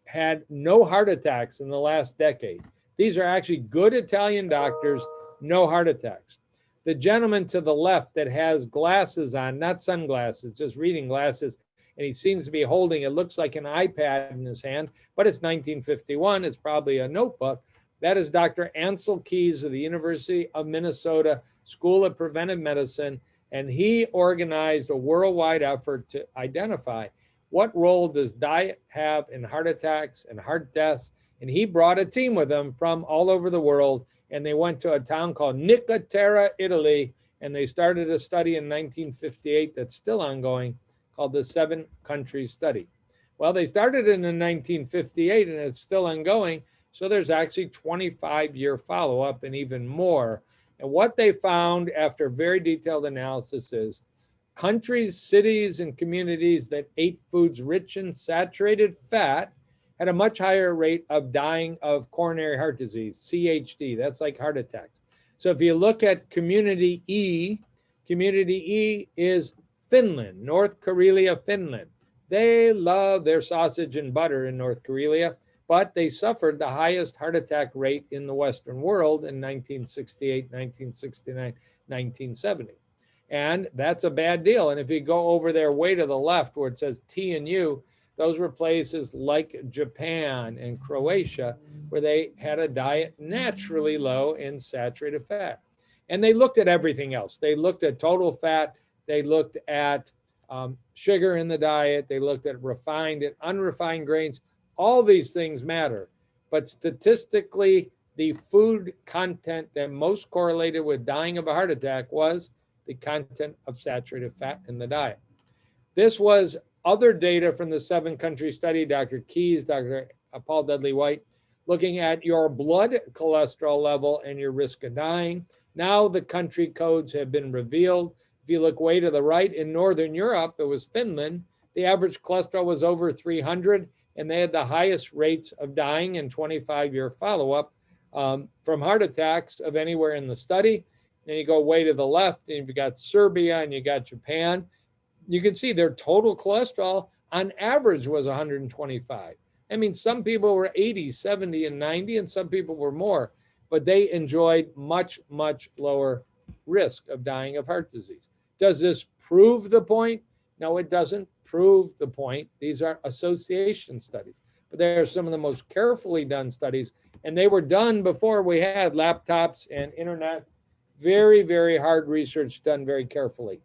S1: had no heart attacks in the last decade. These are actually good Italian doctors, no heart attacks. The gentleman to the left that has glasses on, not sunglasses, just reading glasses, and he seems to be holding, it looks like an iPad in his hand, but it's 1951, it's probably a notebook. That is Dr. Ansel Keys of the University of Minnesota School of Preventive Medicine, and he organized a worldwide effort to identify what role does diet have in heart attacks and heart deaths, and he brought a team with him from all over the world, and they went to a town called Nicotera, Italy, and they started a study in 1958 that's still ongoing called the 7 Country Study. Well, they started in 1958 and it's still ongoing, so there's actually 25-year follow-up and even more. And what they found after very detailed analysis is countries, cities, and communities that ate foods rich in saturated fat had a much higher rate of dying of coronary heart disease, CHD. That's like heart attacks. So if you look at community E is Finland, North Karelia, Finland. They love their sausage and butter in North Karelia, but they suffered the highest heart attack rate in the Western world in 1968, 1969, 1970. And that's a bad deal. And if you go over there way to the left where it says T and U, those were places like Japan and Croatia where they had a diet naturally low in saturated fat. And they looked at everything else. They looked at total fat. They looked at sugar in the diet. They looked at refined and unrefined grains. All these things matter. But statistically, the food content that most correlated with dying of a heart attack was the content of saturated fat in the diet. This was other data from the 7 Country Study, Dr. Keys, Dr. Paul Dudley White, looking at your blood cholesterol level and your risk of dying. Now the country codes have been revealed. If you look way to the right, in Northern Europe, it was Finland, the average cholesterol was over 300, and they had the highest rates of dying in 25-year follow-up from heart attacks of anywhere in the study. Then you go way to the left, and you've got Serbia and you got Japan. You can see their total cholesterol on average was 125. I mean, some people were 80, 70, and 90, and some people were more, but they enjoyed much, much lower risk of dying of heart disease. Does this prove the point? No, it doesn't prove the point. These are association studies, but they are some of the most carefully done studies, and they were done before we had laptops and internet. Very, very hard research done very carefully.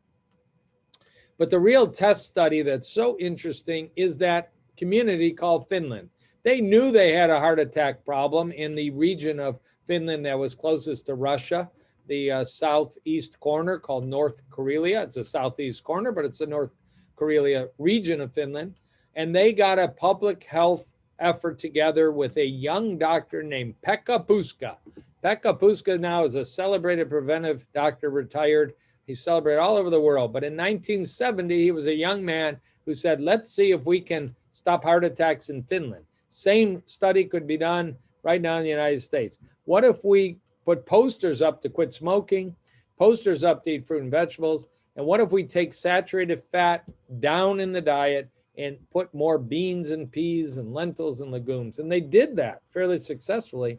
S1: But the real test study that's so interesting is that community called Finland. They knew they had a heart attack problem in the region of Finland that was closest to Russia, the southeast corner called North Karelia. It's a southeast corner, but it's the North Karelia region of Finland. And they got a public health effort together with a young doctor named Pekka Puska. Pekka Puska now is a celebrated preventive doctor, retired. He's celebrated all over the world. But in 1970, he was a young man who said, let's see if we can stop heart attacks in Finland. Same study could be done right now in the United States. What if we put posters up to quit smoking, posters up to eat fruit and vegetables, and what if we take saturated fat down in the diet and put more beans and peas and lentils and legumes? And they did that fairly successfully.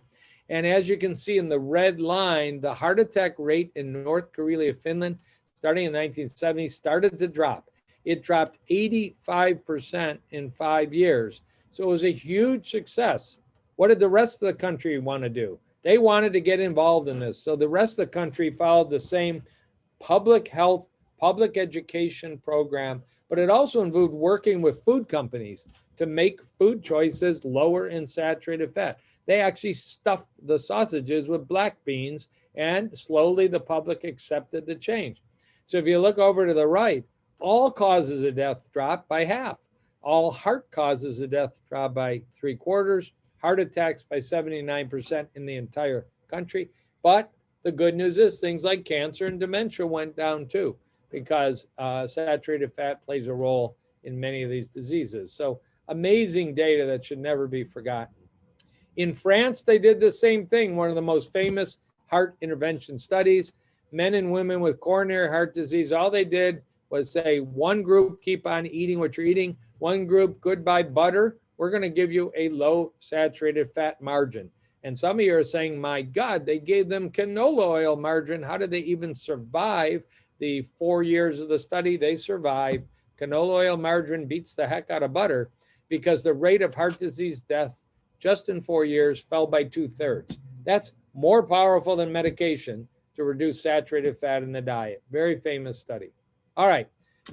S1: And as you can see in the red line, the heart attack rate in North Karelia, Finland, starting in the 1970s, started to drop. It dropped 85% in 5 years. So it was a huge success. What did the rest of the country want to do? They wanted to get involved in this. So the rest of the country followed the same public health, public education program, but it also involved working with food companies to make food choices lower in saturated fat. They actually stuffed the sausages with black beans, and slowly the public accepted the change. So if you look over to the right, all causes of death dropped by half. All heart causes of death dropped by 3/4. Heart attacks by 79% in the entire country. But the good news is things like cancer and dementia went down too, because saturated fat plays a role in many of these diseases. So amazing data that should never be forgotten. In France, they did the same thing, one of the most famous heart intervention studies. Men and women with coronary heart disease, all they did was say one group, keep on eating what you're eating. One group, goodbye butter. We're going to give you a low saturated fat margin. And some of you are saying, my God, they gave them canola oil margin. How did they even survive the 4 years of the study? They survived. Canola oil margarine beats the heck out of butter because the rate of heart disease death just in 4 years fell by 2/3. That's more powerful than medication to reduce saturated fat in the diet. Very famous study. All right,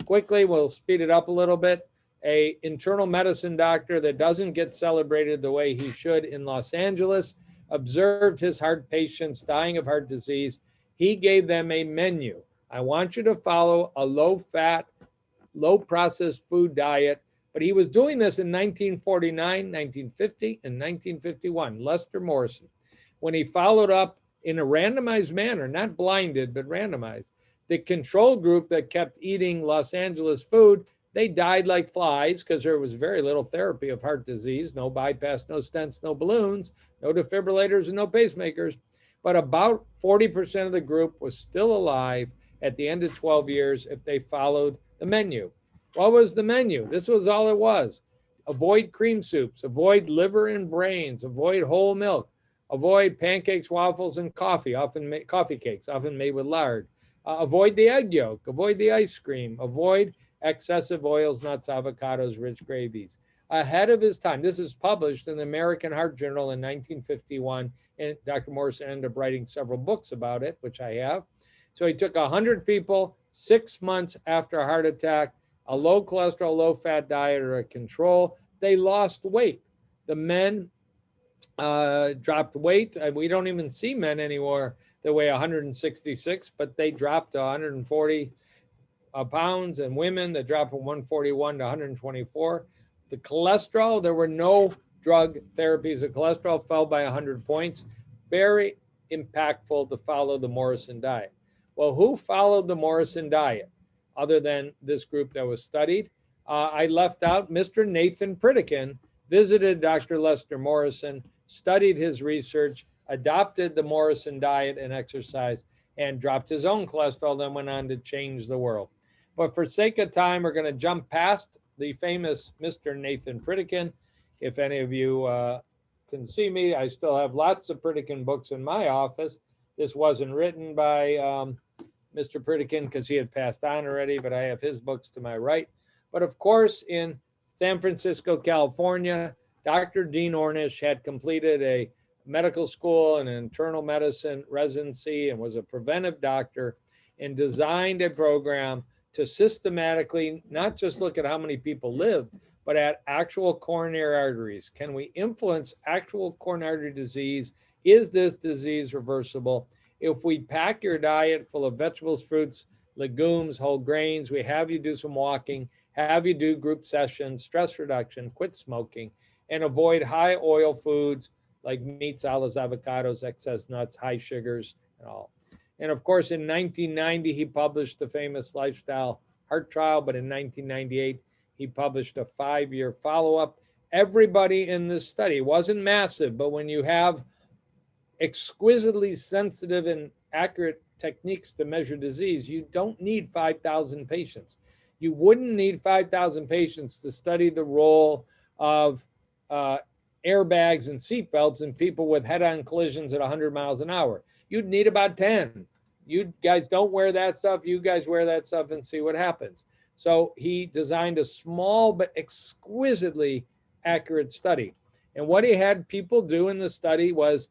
S1: quickly, we'll speed it up a little bit. A internal medicine doctor that doesn't get celebrated the way he should in Los Angeles observed his heart patients dying of heart disease. He gave them a menu. I want you to follow a low-fat, low-processed food diet. But he was doing this in 1949, 1950, and 1951, Lester Morrison. When he followed up in a randomized manner, not blinded, but randomized, the control group that kept eating Los Angeles food, they died like flies because there was very little therapy of heart disease, no bypass, no stents, no balloons, no defibrillators, and no pacemakers. But about 40% of the group was still alive at the end of 12 years if they followed the menu. What was the menu? This was all it was. Avoid cream soups, avoid liver and brains, avoid whole milk, avoid pancakes, waffles, and coffee, coffee cakes, often made with lard. Avoid the egg yolk, avoid the ice cream, avoid excessive oils, nuts, avocados, rich gravies. Ahead of his time, this is published in the American Heart Journal in 1951, and Dr. Morrison ended up writing several books about it, which I have. So he took 100 people 6 months after a heart attack, a low cholesterol, low fat diet or a control. They lost weight. The men dropped weight. We don't even see men anymore that weigh 166, but they dropped to 140 pounds, and women that dropped from 141 to 124. The cholesterol, there were no drug therapies. The cholesterol fell by 100 points. Very impactful to follow the Morrison diet. Well, who followed the Morrison diet other than this group that was studied? I left out Mr. Nathan Pritikin, visited Dr. Lester Morrison, studied his research, adopted the Morrison diet and exercise, and dropped his own cholesterol, then went on to change the world. But for sake of time, we're going to jump past the famous Mr. Nathan Pritikin. If any of you can see me, I still have lots of Pritikin books in my office. This wasn't written by Mr. Pritikin because he had passed on already, but I have his books to my right. But of course, in San Francisco, California, Dr. Dean Ornish had completed a medical school and an internal medicine residency and was a preventive doctor and designed a program to systematically not just look at how many people live, but at actual coronary arteries. Can we influence actual coronary artery disease? Is this disease reversible? If we pack your diet full of vegetables, fruits, legumes, whole grains, we have you do some walking, have you do group sessions, stress reduction, quit smoking, and avoid high oil foods like meats, olives, avocados, excess nuts, high sugars, and all. And of course, in 1990, he published the famous lifestyle heart trial, but in 1998, he published a 5-year follow-up. Everybody in this study wasn't massive, but when you have exquisitely sensitive and accurate techniques to measure disease, you don't need 5,000 patients. You wouldn't need 5,000 patients to study the role of airbags and seatbelts in people with head-on collisions at 100 miles an hour. You'd need about 10. You guys don't wear that stuff. You guys wear that stuff and see what happens. So he designed a small but exquisitely accurate study. And what he had people do in the study was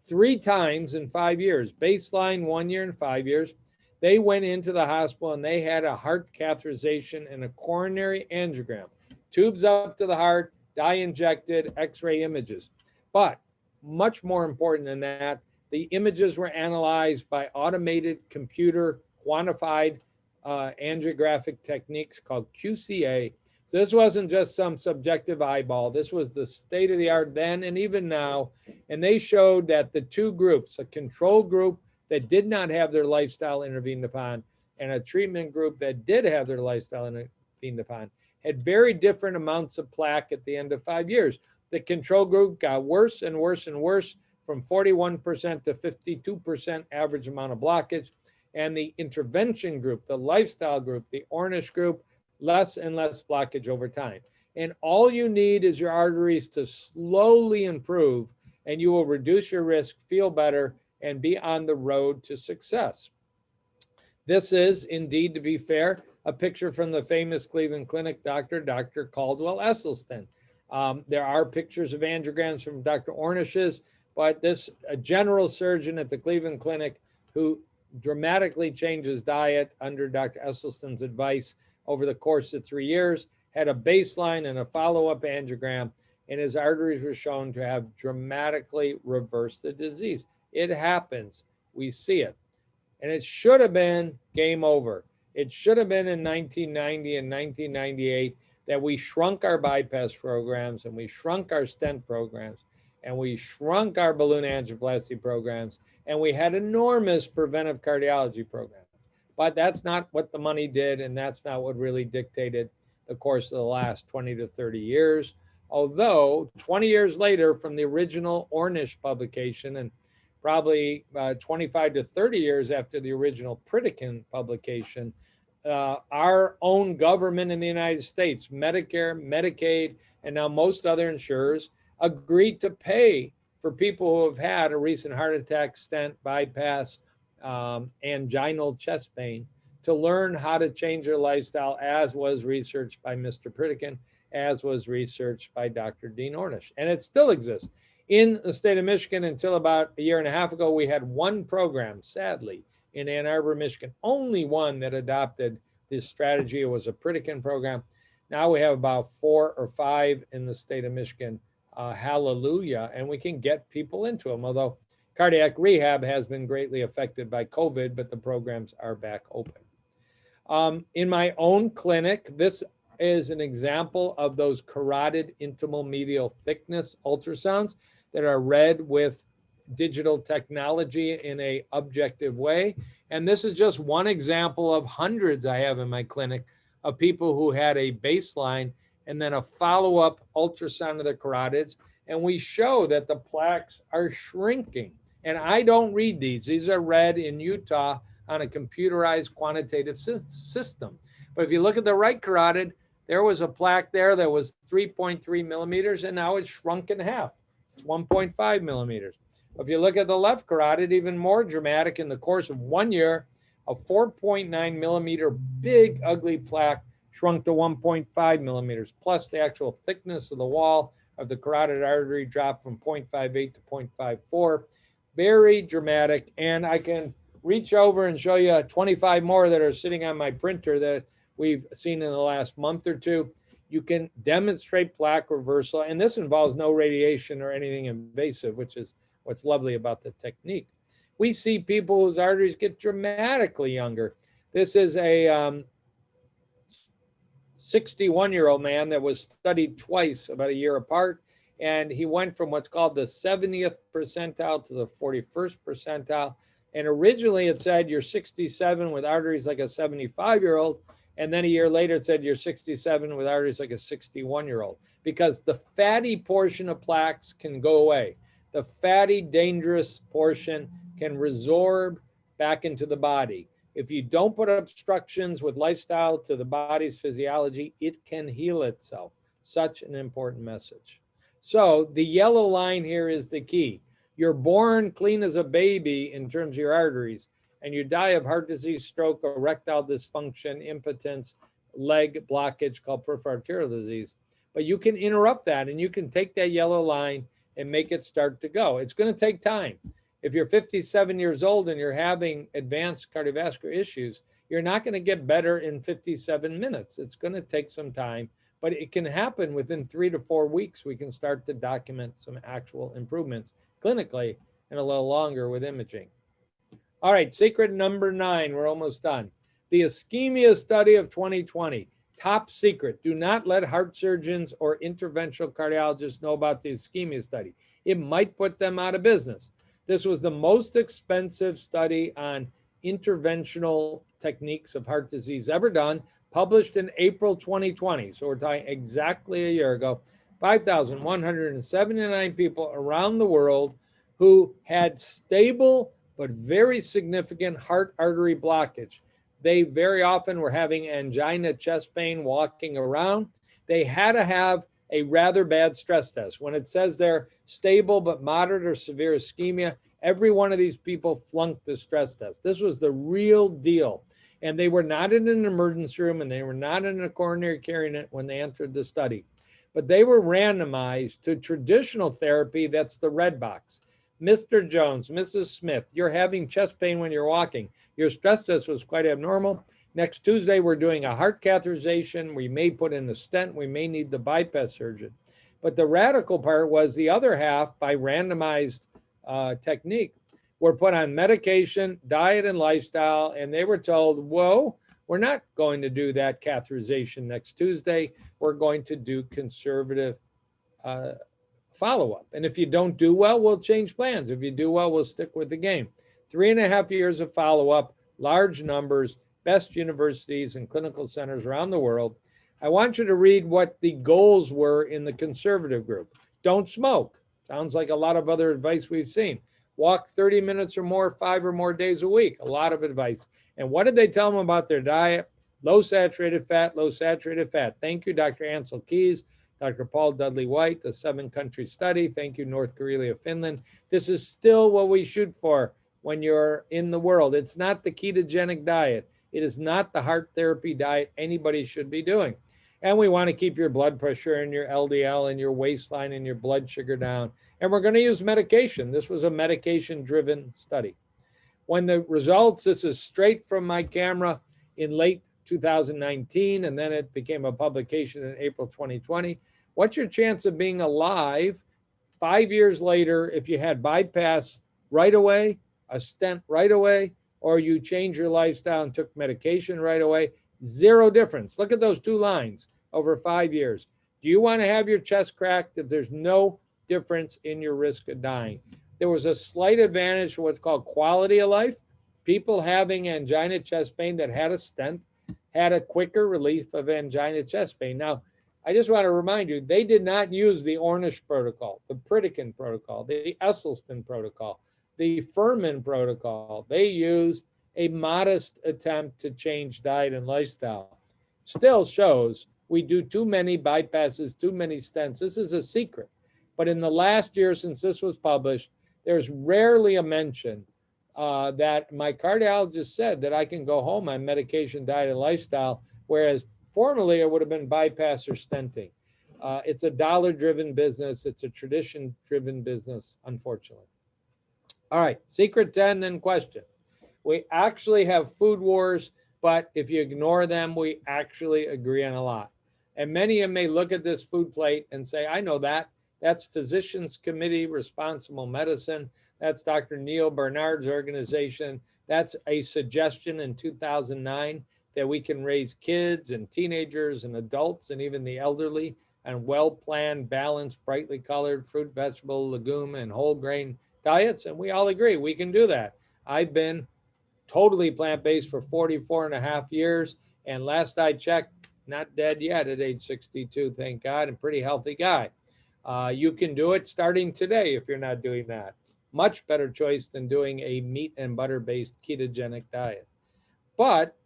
S1: 3 times in 5 years, baseline 1 year and 5 years, they went into the hospital and they had a heart catheterization and a coronary angiogram, tubes up to the heart, dye injected, x-ray images. But much more important than that, the images were analyzed by automated computer quantified angiographic techniques called QCA. So this wasn't just some subjective eyeball. This was the state of the art then and even now. And they showed that the 2 groups, a control group that did not have their lifestyle intervened upon and a treatment group that did have their lifestyle intervened upon, had very different amounts of plaque at the end of 5 years. The control group got worse and worse and worse, from 41% to 52% average amount of blockage. And the intervention group, the lifestyle group, the Ornish group, less and less blockage over time. And all you need is your arteries to slowly improve, and you will reduce your risk, feel better, and be on the road to success. This is indeed, to be fair, a picture from the famous Cleveland Clinic doctor, Dr. Caldwell Esselstyn. There are pictures of angiograms from Dr. Ornish's, but this a general surgeon at the Cleveland Clinic who dramatically changed his diet under Dr. Esselstyn's advice over the course of 3 years, had a baseline and a follow-up angiogram, and his arteries were shown to have dramatically reversed the disease. It happens. We see it. And it should have been game over. It should have been in 1990 and 1998 that we shrunk our bypass programs and we shrunk our stent programs and we shrunk our balloon angioplasty programs and we had enormous preventive cardiology programs. But that's not what the money did, and that's not what really dictated the course of the last 20 to 30 years. Although 20 years later from the original Ornish publication, and probably 25 to 30 years after the original Pritikin publication, our own government in the United States, Medicare, Medicaid, and now most other insurers agreed to pay for people who have had a recent heart attack, stent, bypass, anginal chest pain, to learn how to change their lifestyle, as was researched by Mr. Pritikin, as was researched by Dr. Dean Ornish. And it still exists. In the state of Michigan, until about a year and a half ago, we had one program, sadly, in Ann Arbor, Michigan, only one that adopted this strategy. It was a Pritikin program. Now we have about 4 or 5 in the state of Michigan. Hallelujah. And we can get people into them, although cardiac rehab has been greatly affected by COVID, but the programs are back open. In my own clinic, this is an example of those carotid intimal medial thickness ultrasounds that are read with digital technology in a objective way. And this is just one example of hundreds I have in my clinic of people who had a baseline and then a follow-up ultrasound of the carotids. And we show that the plaques are shrinking. And I don't read these. These are read in Utah on a computerized quantitative system. But if you look at the right carotid, there was a plaque there that was 3.3 millimeters, and now it's shrunk in half. It's 1.5 millimeters. If you look at the left carotid, even more dramatic, in the course of 1 year, a 4.9 millimeter big, ugly plaque shrunk to 1.5 millimeters, plus the actual thickness of the wall of the carotid artery dropped from 0.58 to 0.54. Very dramatic. And I can reach over and show you 25 more that are sitting on my printer that we've seen in the last month or two. You can demonstrate plaque reversal, and this involves no radiation or anything invasive, which is what's lovely about the technique. We see people whose arteries get dramatically younger. This is a 61-year-old man that was studied twice, about a year apart, and he went from what's called the 70th percentile to the 41st percentile. And originally it said you're 67 with arteries like a 75-year-old. And then a year later, it said you're 67 with arteries like a 61-year-old, because the fatty portion of plaques can go away. The fatty, dangerous portion can resorb back into the body. If you don't put obstructions with lifestyle to the body's physiology, it can heal itself. Such an important message. So the yellow line here is the key. You're born clean as a baby in terms of your arteries, and you die of heart disease, stroke, erectile dysfunction, impotence, leg blockage called peripheral arterial disease. But you can interrupt that, and you can take that yellow line and make it start to go. It's going to take time. If you're 57 years old and you're having advanced cardiovascular issues, you're not going to get better in 57 minutes. It's going to take some time, but it can happen within 3 to 4 weeks. We can start to document some actual improvements clinically, and a little longer with imaging. All right, secret number 9, we're almost done. The ischemia study of 2020, top secret. Do not let heart surgeons or interventional cardiologists know about the ischemia study. It might put them out of business. This was the most expensive study on interventional techniques of heart disease ever done, published in April 2020. So we're talking exactly a year ago. 5,179 people around the world who had stable but very significant heart artery blockage. They very often were having angina, chest pain, walking around. They had to have a rather bad stress test. When it says they're stable but moderate or severe ischemia, every one of these people flunked the stress test. This was the real deal. And they were not in an emergency room and they were not in a coronary care unit when they entered the study. But they were randomized to traditional therapy, that's the red box. Mr. Jones, Mrs. Smith, you're having chest pain when you're walking. Your stress test was quite abnormal. Next Tuesday, we're doing a heart catheterization. We may put in a stent. We may need the bypass surgeon. But the radical part was the other half, by randomized technique, were put on medication, diet, and lifestyle. And they were told, whoa, we're not going to do that catheterization next Tuesday. We're going to do conservative follow-up. And if you don't do well, we'll change plans. If you do well, we'll stick with the game. 3.5 years of follow-up, large numbers, best universities and clinical centers around the world. I want you to read what the goals were in the conservative group. Don't smoke. Sounds like a lot of other advice we've seen. Walk 30 minutes or more, 5 or more days a week. A lot of advice. And what did they tell them about their diet? Low saturated fat, low saturated fat. Thank you, Dr. Ansel Keys, Dr. Paul Dudley White, the 7-country study. Thank you, North Karelia, Finland. This is still what we shoot for when you're in the world. It's not the ketogenic diet. It is not the heart therapy diet anybody should be doing. And we want to keep your blood pressure and your LDL and your waistline and your blood sugar down. And we're going to use medication. This was a medication-driven study. When the results, this is straight from my camera in late 2019, and then it became a publication in April 2020. What's your chance of being alive 5 years later if you had bypass right away, a stent right away, or you change your lifestyle and took medication right away? Zero difference. Look at those two lines over 5 years. Do you want to have your chest cracked if there's no difference in your risk of dying? There was a slight advantage for what's called quality of life. People having angina, chest pain that had a stent had a quicker relief of angina, chest pain. Now, I just want to remind you, they did not use the Ornish protocol, the Pritikin protocol, the Esselstyn protocol, the Furman protocol. They used a modest attempt to change diet and lifestyle. Still shows we do too many bypasses, too many stents. This is a secret. But in the last year since this was published, there's rarely a mention that my cardiologist said that I can go home on medication, diet, and lifestyle, whereas formerly it would have been bypass or stenting. It's a dollar-driven business. It's a tradition-driven business, unfortunately. All right, secret 10, then question. We actually have food wars, but if you ignore them, we actually agree on a lot. And many of you may look at this food plate and say, I know that. That's Physicians Committee Responsible Medicine. That's Dr. Neil Bernard's organization. That's a suggestion in 2009 that we can raise kids and teenagers and adults and even the elderly on well-planned, balanced, brightly colored fruit, vegetable, legume, and whole grain diets. And we all agree we can do that. I've been totally plant-based for 44.5 years. And last I checked, not dead yet at age 62, thank God, and pretty healthy guy. You can do it starting today if you're not doing that. Much better choice than doing a meat and butter-based ketogenic diet. But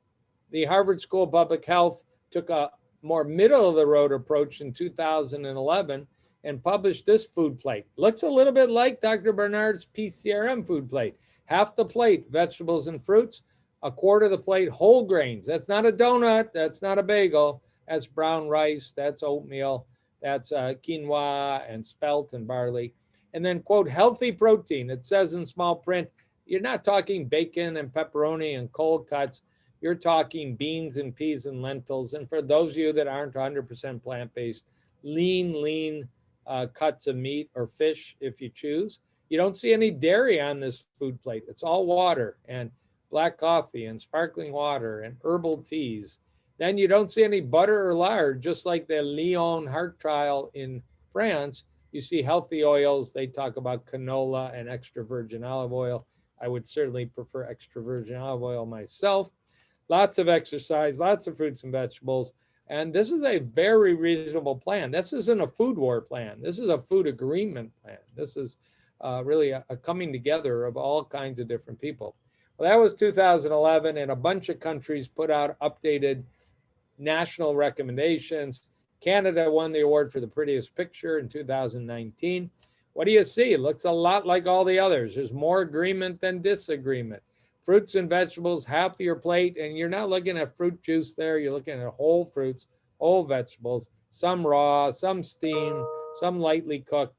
S1: the Harvard School of Public Health took a more middle-of-the-road approach in 2011 and published this food plate. Looks a little bit like Dr. Bernard's PCRM food plate. Half the plate, vegetables and fruits. A quarter of the plate, whole grains. That's not a donut. That's not a bagel. That's brown rice. That's oatmeal. That's quinoa and spelt and barley. And then, quote, healthy protein. It says in small print, you're not talking bacon and pepperoni and cold cuts. You're talking beans and peas and lentils. And for those of you that aren't 100% plant-based, lean cuts of meat or fish if you choose. You don't see any dairy on this food plate. It's all water and black coffee and sparkling water and herbal teas. Then you don't see any butter or lard, just like the Lyon heart trial in France. You see healthy oils. They talk about canola and extra virgin olive oil. I would certainly prefer extra virgin olive oil myself. Lots of exercise, lots of fruits and vegetables. And this is a very reasonable plan. This isn't a food war plan. This is a food agreement plan. This is really a coming together of all kinds of different people. Well, that was 2011, and a bunch of countries put out updated national recommendations. Canada won the award for the prettiest picture in 2019. What do you see? It looks a lot like all the others. There's more agreement than disagreement. Fruits and vegetables, half of your plate, and you're not looking at fruit juice there. You're looking at whole fruits, whole vegetables, some raw, some steamed, some lightly cooked,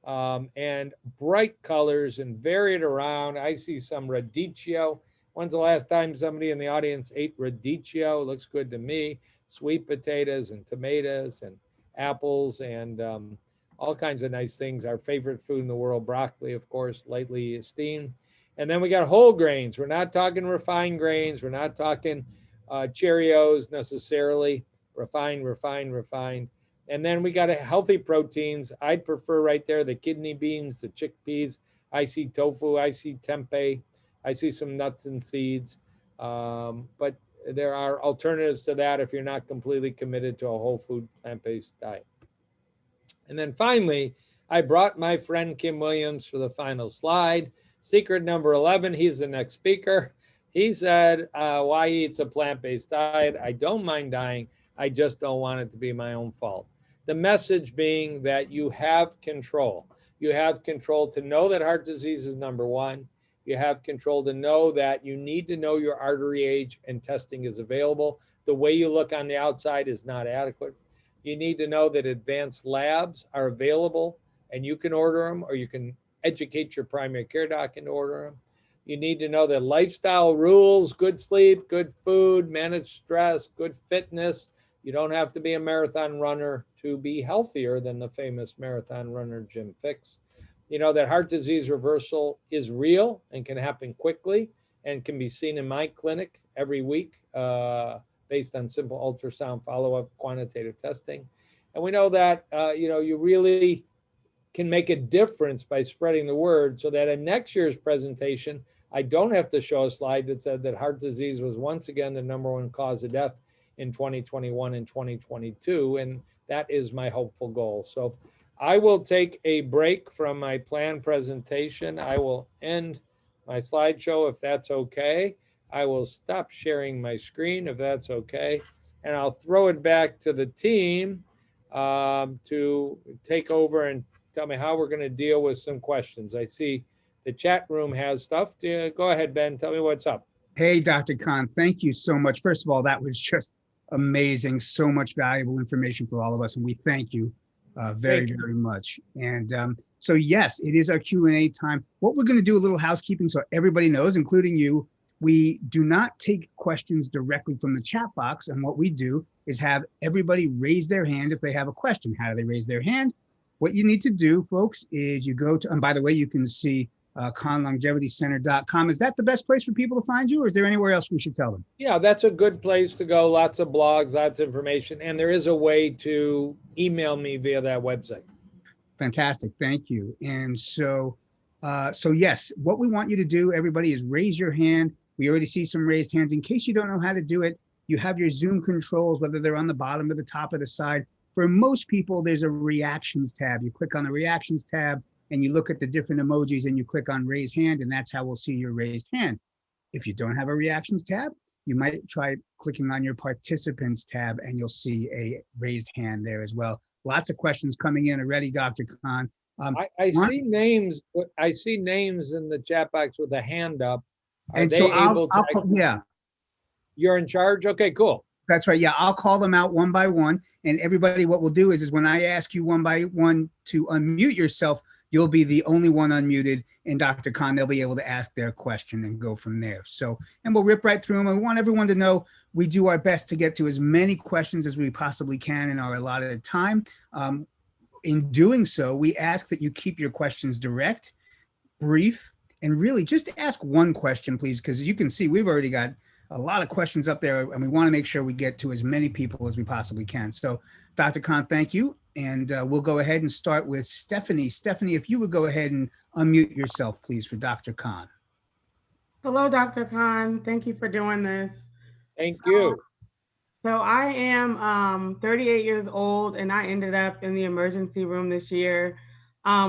S1: and bright colors and vary it around. I see some radicchio. When's the last time somebody in the audience ate radicchio? It looks good to me. Sweet potatoes and tomatoes and apples and all kinds of nice things. Our favorite food in the world, broccoli, of course, lightly esteemed. And then we got whole grains. We're not talking refined grains. We're not talking Cheerios necessarily. Refined. And then we got healthy proteins. I'd prefer right there the kidney beans, the chickpeas. I see tofu. I see tempeh. I see some nuts and seeds. But there are alternatives to that if you're not completely committed to a whole food plant-based diet. And then finally, I brought my friend Kim Williams for the final slide. Secret number 11, he's the next speaker. He said, why he eats a plant-based diet? I don't mind dying. I just don't want it to be my own fault. The message being that you have control. You have control to know that heart disease is number one. You have control to know that you need to know your artery age and testing is available. The way you look on the outside is not adequate. You need to know that advanced labs are available and you can order them, or you can educate your primary care doc and order them. You need to know that lifestyle rules, good sleep, good food, managed stress, good fitness. You don't have to be a marathon runner to be healthier than the famous marathon runner, Jim Fixx. You know that heart disease reversal is real and can happen quickly and can be seen in my clinic every week based on simple ultrasound follow-up quantitative testing. And we know that, you really can make a difference by spreading the word, so that in next year's presentation, I don't have to show a slide that said that heart disease was once again the number one cause of death in 2021 and 2022. And that is my hopeful goal. So I will take a break from my planned presentation. I will end my slideshow if that's okay. I will stop sharing my screen if that's okay. And I'll throw it back to the team to take over and tell me how we're going to deal with some questions. I see the chat room has stuff. Go ahead, Ben. Tell me what's up.
S2: Hey, Dr. Kahn, thank you so much. First of all, that was just amazing. So much valuable information for all of us, and we thank you very much. And so yes, it is our Q&A time. What we're going to do, a little housekeeping so everybody knows, including you, we do not take questions directly from the chat box. And what we do is have everybody raise their hand if they have a question. How do they raise their hand? What you need to do, folks, is you go to, and by the way, you can see KahnLongevityCenter.com. Is that the best place for people to find you, or is there anywhere else we should tell them?
S1: Yeah, that's a good place to go. Lots of blogs, lots of information. And there is a way to email me via that website.
S2: Fantastic. Thank you. And so yes, what we want you to do, everybody, is raise your hand. We already see some raised hands. In case you don't know how to do it, you have your Zoom controls, whether they're on the bottom or the top or the side. For most people, there's a reactions tab. You click on the reactions tab and you look at the different emojis and you click on raise hand, and that's how we'll see your raised hand. If you don't have a reactions tab, you might try clicking on your participants tab and you'll see a raised hand there as well. Lots of questions coming in already, Dr. Kahn.
S1: I see names. I see names in the chat box with a hand up. Are
S2: and
S1: they
S2: so
S1: able to?
S2: Yeah.
S1: You're in charge? Okay, cool.
S2: That's right. Yeah, I'll call them out one by one. And everybody, what we'll do is when I ask you one by one to unmute yourself, you'll be the only one unmuted. And Dr. Kahn, they'll be able to ask their question and go from there. So, and we'll rip right through them. I want everyone to know we do our best to get to as many questions as we possibly can in our allotted time. In doing so, we ask that you keep your questions direct, brief, and really just ask one question, please, because as you can see, we've already got a lot of questions up there, and we want to make sure we get to as many people as we possibly can. So, Dr. Kahn, thank you. And we'll go ahead and start with Stephanie. Stephanie, if you would go ahead and unmute yourself, please, for Dr. Kahn.
S3: Hello, Dr. Kahn. Thank you for doing this.
S1: Thank you.
S3: So I am 38 years old, and I ended up in the emergency room this year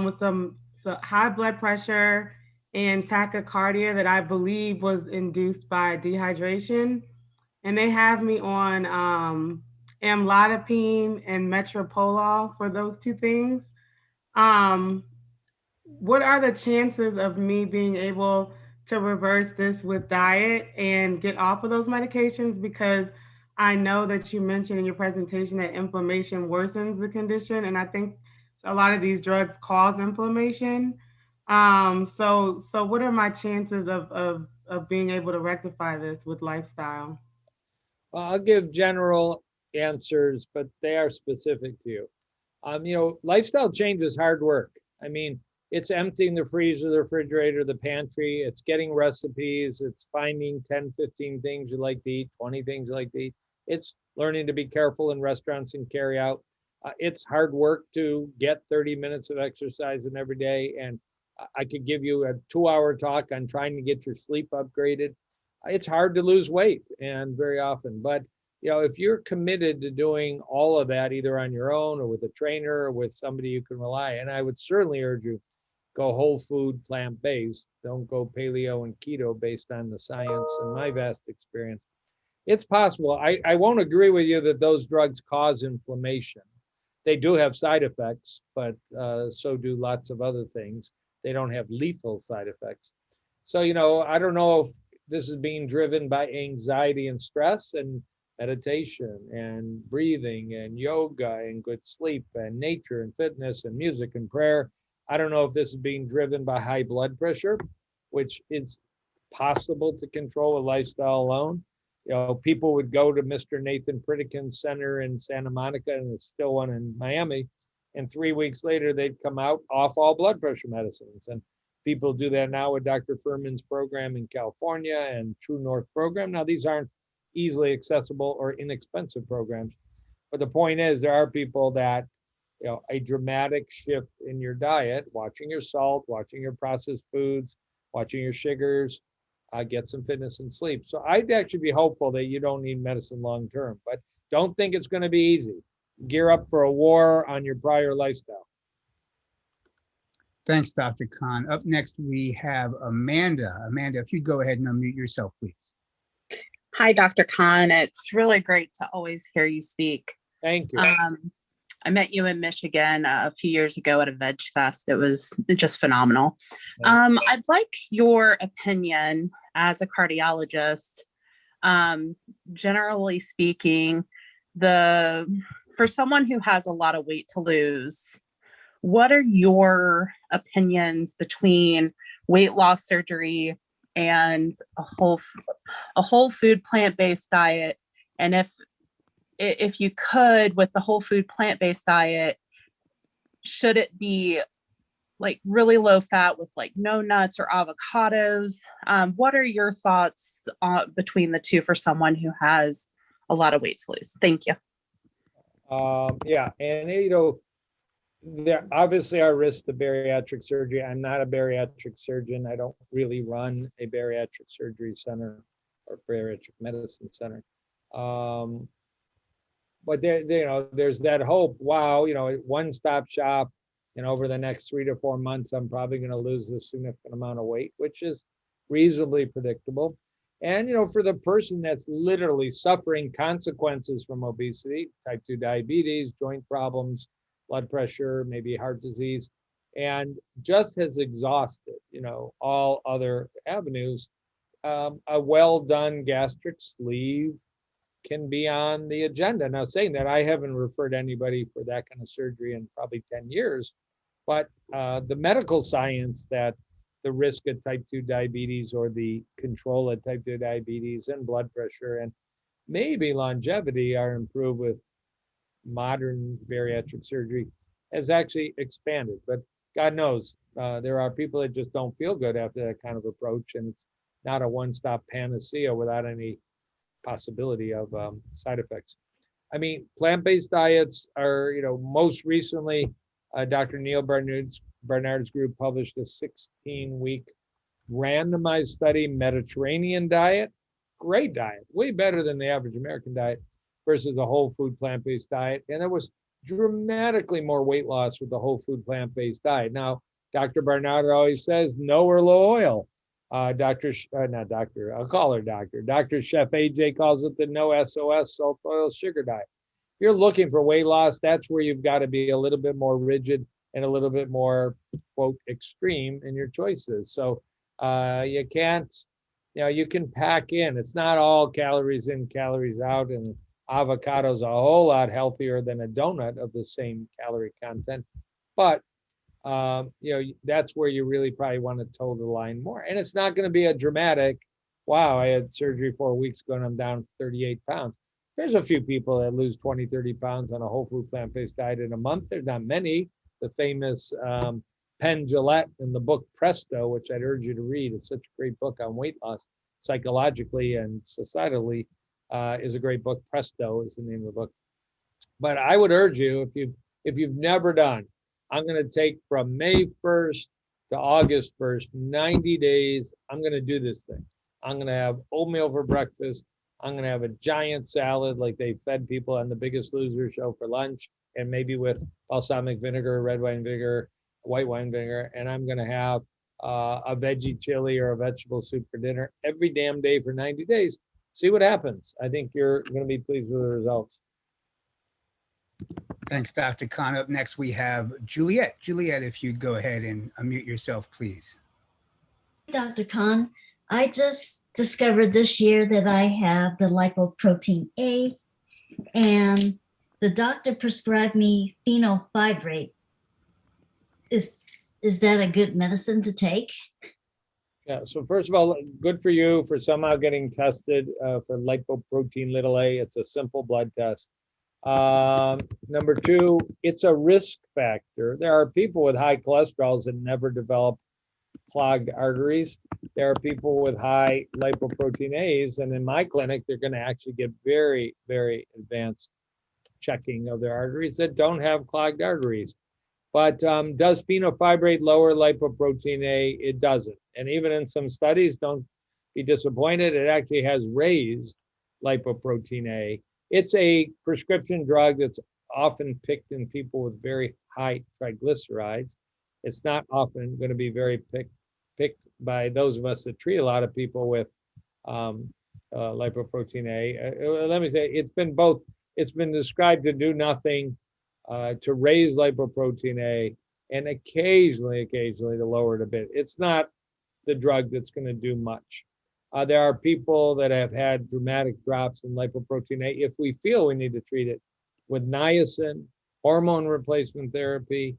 S3: with some high blood pressure and tachycardia that I believe was induced by dehydration. And they have me on amlodipine and metoprolol for those two things. Um, what are the chances of me being able to reverse this with diet and get off of those medications? Because I know that you mentioned in your presentation that inflammation worsens the condition, and I think a lot of these drugs cause inflammation. So what are my chances of being able to rectify this with lifestyle?
S1: Well, I'll give general answers, but they are specific to you. Lifestyle change is hard work. I mean, it's emptying the freezer, the refrigerator, the pantry. It's getting recipes. It's finding 10, 15 things you like to eat, 20 things you like to eat. It's learning to be careful in restaurants and carry out. It's hard work to get 30 minutes of exercise in every day. And I could give you a 2-hour talk on trying to get your sleep upgraded. It's hard to lose weight, and very often, but if you're committed to doing all of that, either on your own or with a trainer or with somebody you can rely, and I would certainly urge you, go whole food, plant-based. Don't go paleo and keto based on the science and my vast experience. It's possible. I won't agree with you that those drugs cause inflammation. They do have side effects, but so do lots of other things. They don't have lethal side effects. So, I don't know if this is being driven by anxiety and stress, and meditation and breathing and yoga and good sleep and nature and fitness and music and prayer. I don't know if this is being driven by high blood pressure, which is possible to control a lifestyle alone. People would go to Mr. Nathan Pritikin's center in Santa Monica, and it's still one in Miami, and 3 weeks later they'd come out off all blood pressure medicines. And people do that now with Dr. Furman's program in California and True North program. Now, these aren't easily accessible or inexpensive programs, but the point is there are people that, a dramatic shift in your diet, watching your salt, watching your processed foods, watching your sugars, get some fitness and sleep. So I'd actually be hopeful that you don't need medicine long term, but don't think it's going to be easy. Gear up for a war on your prior lifestyle.
S2: Thanks, Dr. Kahn. Up next, we have Amanda. Amanda, if you go ahead and unmute yourself, please.
S4: Hi, Dr. Kahn. It's really great to always hear you speak.
S1: Thank you.
S4: I met you in Michigan a few years ago at a Veg Fest. It was just phenomenal. I'd like your opinion as a cardiologist. Generally speaking, for someone who has a lot of weight to lose, what are your opinions between weight loss surgery and a whole food plant-based diet? And if you could, with the whole food plant-based diet, should it be like really low fat with like no nuts or avocados? What are your thoughts between the two for someone who has a lot of weight to lose? Thank you.
S1: Yeah, and there obviously are risks to bariatric surgery. I'm not a bariatric surgeon. I don't really run a bariatric surgery center or bariatric medicine center. But there's that hope. Wow, one-stop shop. Over the next 3 to 4 months, I'm probably going to lose a significant amount of weight, which is reasonably predictable. And for the person that's literally suffering consequences from obesity, type 2 diabetes, joint problems, blood pressure, maybe heart disease, and just has exhausted, all other avenues, a well-done gastric sleeve can be on the agenda. Now, saying that, I haven't referred anybody for that kind of surgery in probably 10 years, but the medical science that the risk of type 2 diabetes or the control of type 2 diabetes and blood pressure and maybe longevity are improved with modern bariatric surgery has actually expanded. But God knows there are people that just don't feel good after that kind of approach, and it's not a one-stop panacea without any possibility of side effects. I mean, plant-based diets are, most recently, Dr. Neil Barnard's group published a 16-week randomized study, Mediterranean diet, great diet, way better than the average American diet, versus a whole food plant-based diet. And there was dramatically more weight loss with the whole food plant-based diet. Now, Dr. Barnard always says no or low oil. Not doctor, I'll call her doctor. Dr. Chef AJ calls it the no SOS, salt, oil, sugar diet. If you're looking for weight loss, that's where you've got to be a little bit more rigid and a little bit more, quote, extreme in your choices. So you can't, you can pack in. It's not all calories in, calories out, and avocado's a whole lot healthier than a donut of the same calorie content. But that's where you really probably want to toe the line more. And it's not going to be a dramatic, wow, I had surgery 4 weeks ago and I'm down 38 pounds. There's a few people that lose 20, 30 pounds on a whole food plant-based diet in a month. There's not many. The famous Penn Jillette in the book Presto, which I'd urge you to read. It's such a great book on weight loss, psychologically and societally, is a great book. Presto is the name of the book. But I would urge you, if you've never done, I'm going to take from May 1st to August 1st, 90 days. I'm going to do this thing. I'm going to have oatmeal for breakfast. I'm going to have a giant salad like they fed people on the Biggest Loser show for lunch, and maybe with balsamic vinegar, red wine vinegar, white wine vinegar. And I'm going to have a veggie chili or a vegetable soup for dinner every damn day for 90 days. See what happens. I think you're going to be pleased with the results.
S2: Thanks, Dr. Kahn. Up next, we have Juliet. Juliet, if you'd go ahead and unmute yourself, please.
S5: Dr. Kahn, I just discovered this year that I have the lipoprotein A, and the doctor prescribed me fenofibrate. Is that a good medicine to take?
S1: Yeah, so first of all, good for you for somehow getting tested for lipoprotein little a. It's a simple blood test. Number two, it's a risk factor. There are people with high cholesterols that never develop clogged arteries. There are people with high lipoprotein A's, and in my clinic, they're going to actually get very, very advanced checking of their arteries that don't have clogged arteries. But does fenofibrate lower lipoprotein A? It doesn't. And even in some studies, don't be disappointed, it actually has raised lipoprotein A. It's a prescription drug that's often picked in people with very high triglycerides. It's not often going to be very picked by those of us that treat a lot of people with lipoprotein A. Let me say, it's been both. It's been described to do nothing, to raise lipoprotein A, and occasionally to lower it a bit. It's not the drug that's going to do much. There are people that have had dramatic drops in lipoprotein A. If we feel we need to treat it with niacin, hormone replacement therapy,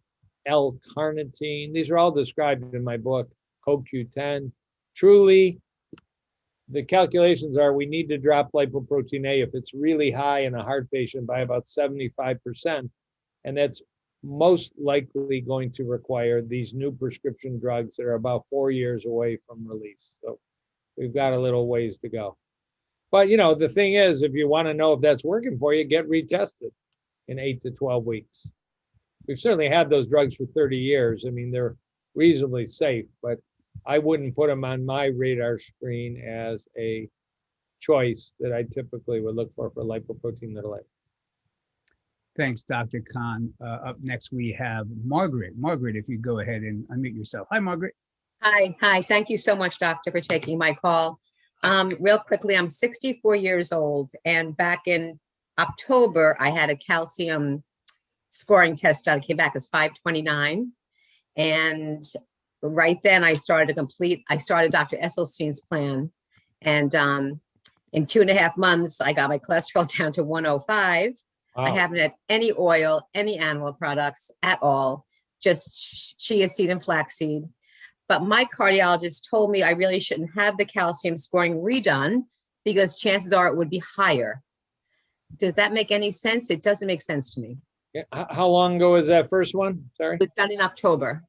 S1: L-carnitine, these are all described in my book, CoQ10. Truly, the calculations are we need to drop lipoprotein A if it's really high in a heart patient by about 75%. And that's most likely going to require these new prescription drugs that are about 4 years away from release. So we've got a little ways to go. But the thing is, if you want to know if that's working for you, get retested in 8 to 12 weeks. We've certainly had those drugs for 30 years. I mean, they're reasonably safe, but I wouldn't put them on my radar screen as a choice that I typically would look for lipoprotein little a.
S2: Thanks, Dr. Kahn. Up next, we have Margaret. Margaret, if you go ahead and unmute yourself. Hi, Margaret.
S6: Hi. Thank you so much, doctor, for taking my call. Real quickly, I'm 64 years old, and back in October, I had a calcium scoring test done. It came back as 529. And right then I started Dr. Esselstein's plan. And in 2.5 months, I got my cholesterol down to 105. Wow. I haven't had any oil, any animal products at all, just chia seed and flaxseed. But my cardiologist told me I really shouldn't have the calcium scoring redone because chances are it would be higher. Does that make any sense? It doesn't make sense to me.
S1: Yeah. How long ago was that first one? Sorry.
S6: It was done in October.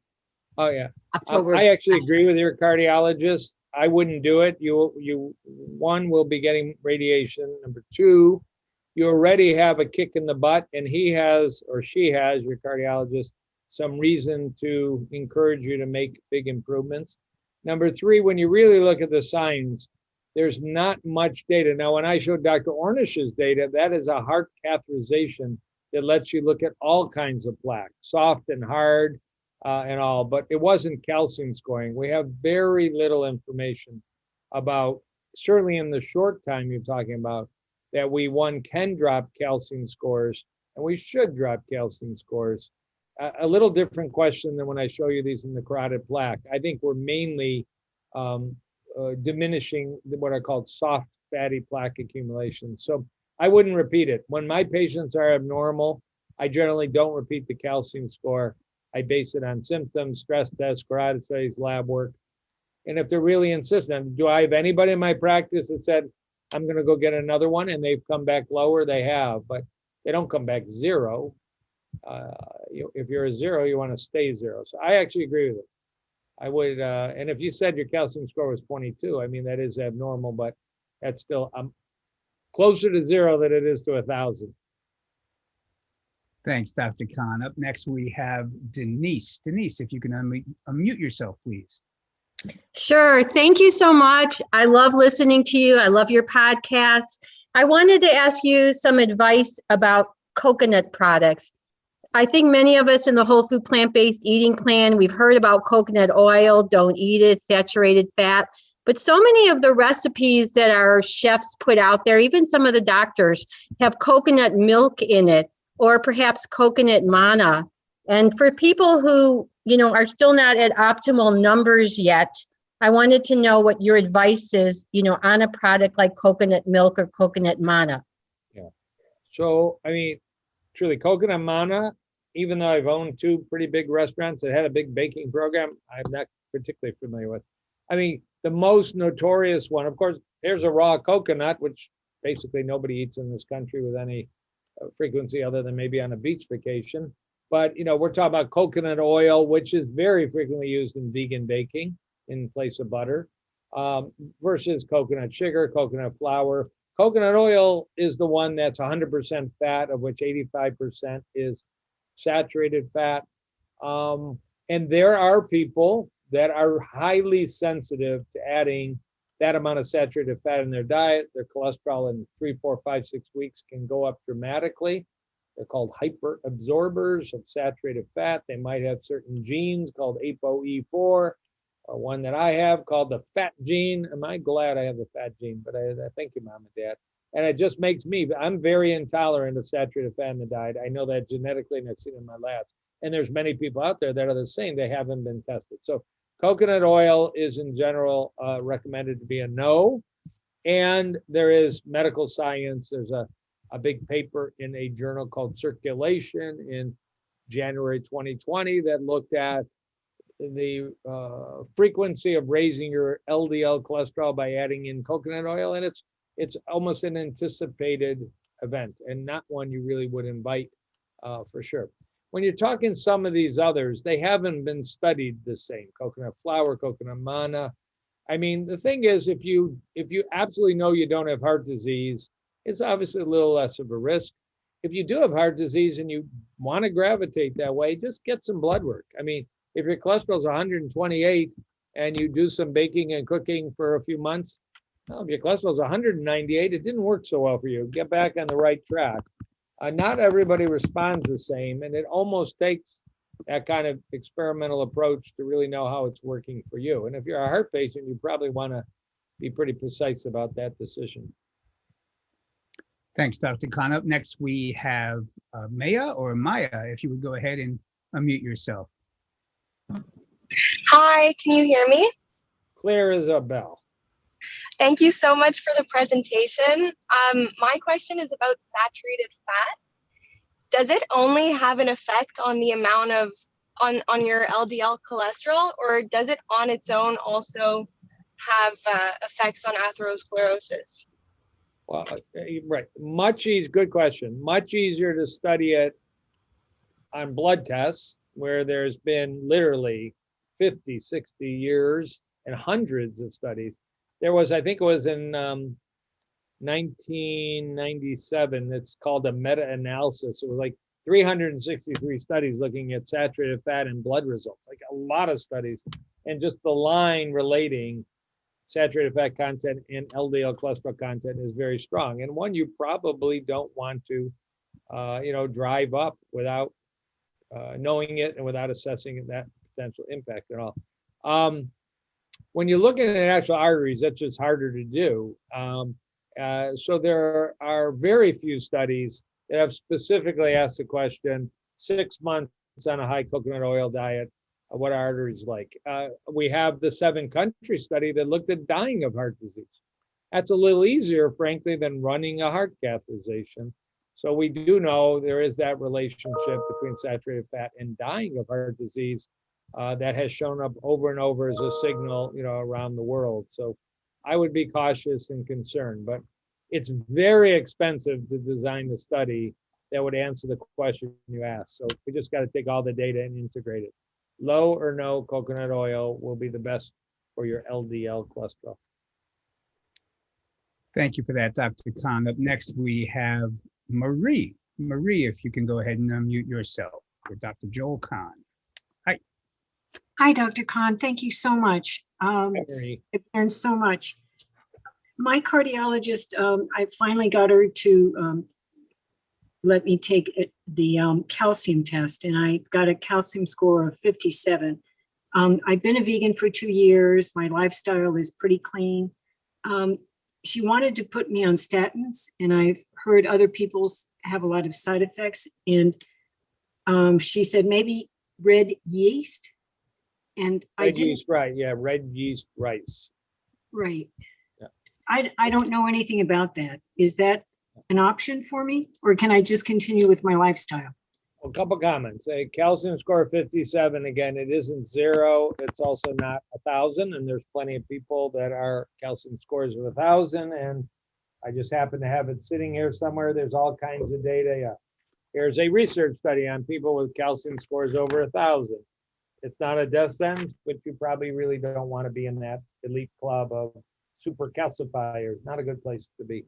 S1: Oh yeah.
S6: October.
S1: I actually agree with your cardiologist. I wouldn't do it. You one, will be getting radiation. Number two, you already have a kick in the butt, and he has, or she has, your cardiologist, some reason to encourage you to make big improvements. Number three, when you really look at the signs, there's not much data. Now, when I showed Dr. Ornish's data, that is a heart catheterization that lets you look at all kinds of plaque, soft and hard, and all, but it wasn't calcium scoring. We have very little information about, certainly in the short time you're talking about, that one can drop calcium scores, and we should drop calcium scores. A little different question than when I show you these in the carotid plaque. I think we're mainly diminishing what are called soft fatty plaque accumulation. So I wouldn't repeat it. When my patients are abnormal, I generally don't repeat the calcium score. I base it on symptoms, stress tests, carotid studies, lab work. And if they're really insistent, do I have anybody in my practice that said, I'm going to go get another one, and they've come back lower? They have, but they don't come back zero. If you're a zero, you want to stay zero. So I actually agree with it. I would, and if you said your calcium score was 22, I mean, that is abnormal, but that's still closer to zero than it is to 1,000.
S2: Thanks, Dr. Kahn. Up next, we have Denise. Denise, if you can unmute yourself, please.
S7: Sure. Thank you so much. I love listening to you. I love your podcast. I wanted to ask you some advice about coconut products. I think many of us in the whole food plant-based eating plan, we've heard about coconut oil, don't eat it, saturated fat. But so many of the recipes that our chefs put out there, even some of the doctors, have coconut milk in it, or perhaps coconut manna. And for people who, are still not at optimal numbers yet, I wanted to know what your advice is, on a product like coconut milk or coconut manna.
S1: Yeah. So, I mean, truly, coconut manna, even though I've owned 2 pretty big restaurants that had a big baking program, I'm not particularly familiar with. I mean, the most notorious one, of course, there's a raw coconut, which basically nobody eats in this country with any frequency other than maybe on a beach vacation. But, we're talking about coconut oil, which is very frequently used in vegan baking in place of butter, versus coconut sugar, coconut flour. Coconut oil is the one that's 100% fat, of which 85% is saturated fat. And there are people that are highly sensitive to adding that amount of saturated fat in their diet. Their cholesterol in 3, 4, 5, 6 weeks can go up dramatically. They're called hyperabsorbers of saturated fat. They might have certain genes called ApoE4, or one that I have called the fat gene. Am I glad I have the fat gene? But I thank you, Mom and Dad. And it just makes me, I'm very intolerant of saturated fat in the diet. I know that genetically, and I've seen it in my labs. And there's many people out there that are the same. They haven't been tested. So coconut oil is in general recommended to be a no. And there is medical science. There's a big paper in a journal called Circulation in January 2020 that looked at the frequency of raising your LDL cholesterol by adding in coconut oil. And it's almost an anticipated event, and not one you really would invite for sure. When you're talking some of these others, they haven't been studied the same. Coconut flour, coconut manna. I mean, the thing is, if you absolutely know you don't have heart disease, it's obviously a little less of a risk. If you do have heart disease and you want to gravitate that way, just get some blood work. I mean, if your cholesterol is 128 and you do some baking and cooking for a few months, well, if your cholesterol is 198, it didn't work so well for you. Get back on the right track. Not everybody responds the same, and it almost takes that kind of experimental approach to really know how it's working for you. And if you're a heart patient, you probably want to be pretty precise about that decision.
S2: Thanks, Dr. Kahn. Up next, we have Maya, if you would go ahead and unmute yourself.
S8: Hi, can you hear me?
S1: Clear as a bell.
S8: Thank you so much for the presentation. My question is about saturated fat. Does it only have an effect on the amount of, on your LDL cholesterol, or does it on its own also have effects on atherosclerosis?
S1: Well, right. Good question. Much easier to study it on blood tests, where there's been literally 50, 60 years and hundreds of studies. There was, I think it was in 1997, it's called a meta-analysis. It was like 363 studies looking at saturated fat and blood results, like a lot of studies. And just the line relating saturated fat content and LDL cholesterol content is very strong. And one you probably don't want to, drive up without knowing it and without assessing that potential impact at all. When you're looking at actual arteries, that's just harder to do. So there are very few studies that have specifically asked the question, 6 months on a high coconut oil diet, what are arteries like? We have the 7-country study that looked at dying of heart disease. That's a little easier, frankly, than running a heart catheterization. So we do know there is that relationship between saturated fat and dying of heart disease that has shown up over and over as a signal, around the world. So I would be cautious and concerned, but it's very expensive to design the study that would answer the question you asked. So we just got to take all the data and integrate it. Low or no coconut oil will be the best for your LDL cholesterol.
S2: Thank you for that, Dr. Kahn. Up next, we have Marie. Marie, if you can go ahead and unmute yourself with Dr. Joel Kahn.
S9: Hi, Dr. Kahn. Thank you so much.
S1: Hi, Marie.
S9: I've learned so much. My cardiologist, I finally got her to let me take the calcium test, and I got a calcium score of 57. I've been a vegan for 2 years. My lifestyle is pretty clean. She wanted to put me on statins, and I've heard other people have a lot of side effects. And she said maybe red yeast. And
S1: red yeast, right? Yeah, red yeast rice.
S9: Right.
S1: Yeah.
S9: I don't know anything about that. Is that an option for me, or can I just continue with my lifestyle?
S1: A couple comments. A calcium score of 57. Again, it isn't 0. It's also not 1,000, and there's plenty of people that are calcium scores of 1,000. And I just happen to have it sitting here somewhere. There's all kinds of data. Yeah. Here's a research study on people with calcium scores over 1,000. It's not a death sentence, but you probably really don't want to be in that elite club of super calcifiers. Not a good place to be.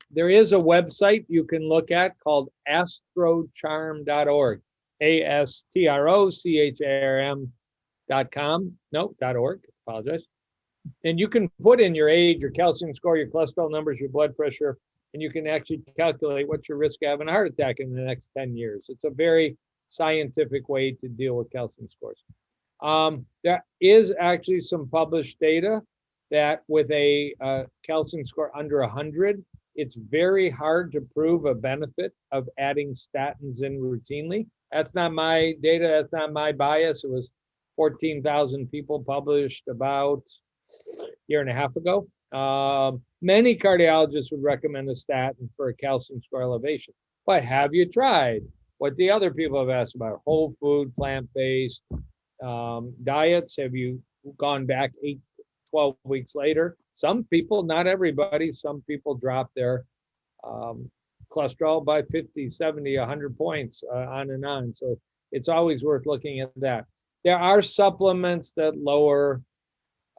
S1: There is a website you can look at called astrocharm.org, ASTROCHARM.com. No, .org, apologize. And you can put in your age, your calcium score, your cholesterol numbers, your blood pressure, and you can actually calculate what's your risk of having a heart attack in the next 10 years. It's a very scientific way to deal with calcium scores. There is actually some published data that with a calcium score under 100, it's very hard to prove a benefit of adding statins in routinely. That's not my data, that's not my bias. It was 14,000 people published about a year and a half ago. Many cardiologists would recommend a statin for a calcium score elevation, but have you tried what the other people have asked about? Whole food, plant-based diets. Have you gone back 12 weeks later? Some people, not everybody, some people drop their cholesterol by 50, 70, 100 points, on and on. So it's always worth looking at that. There are supplements that lower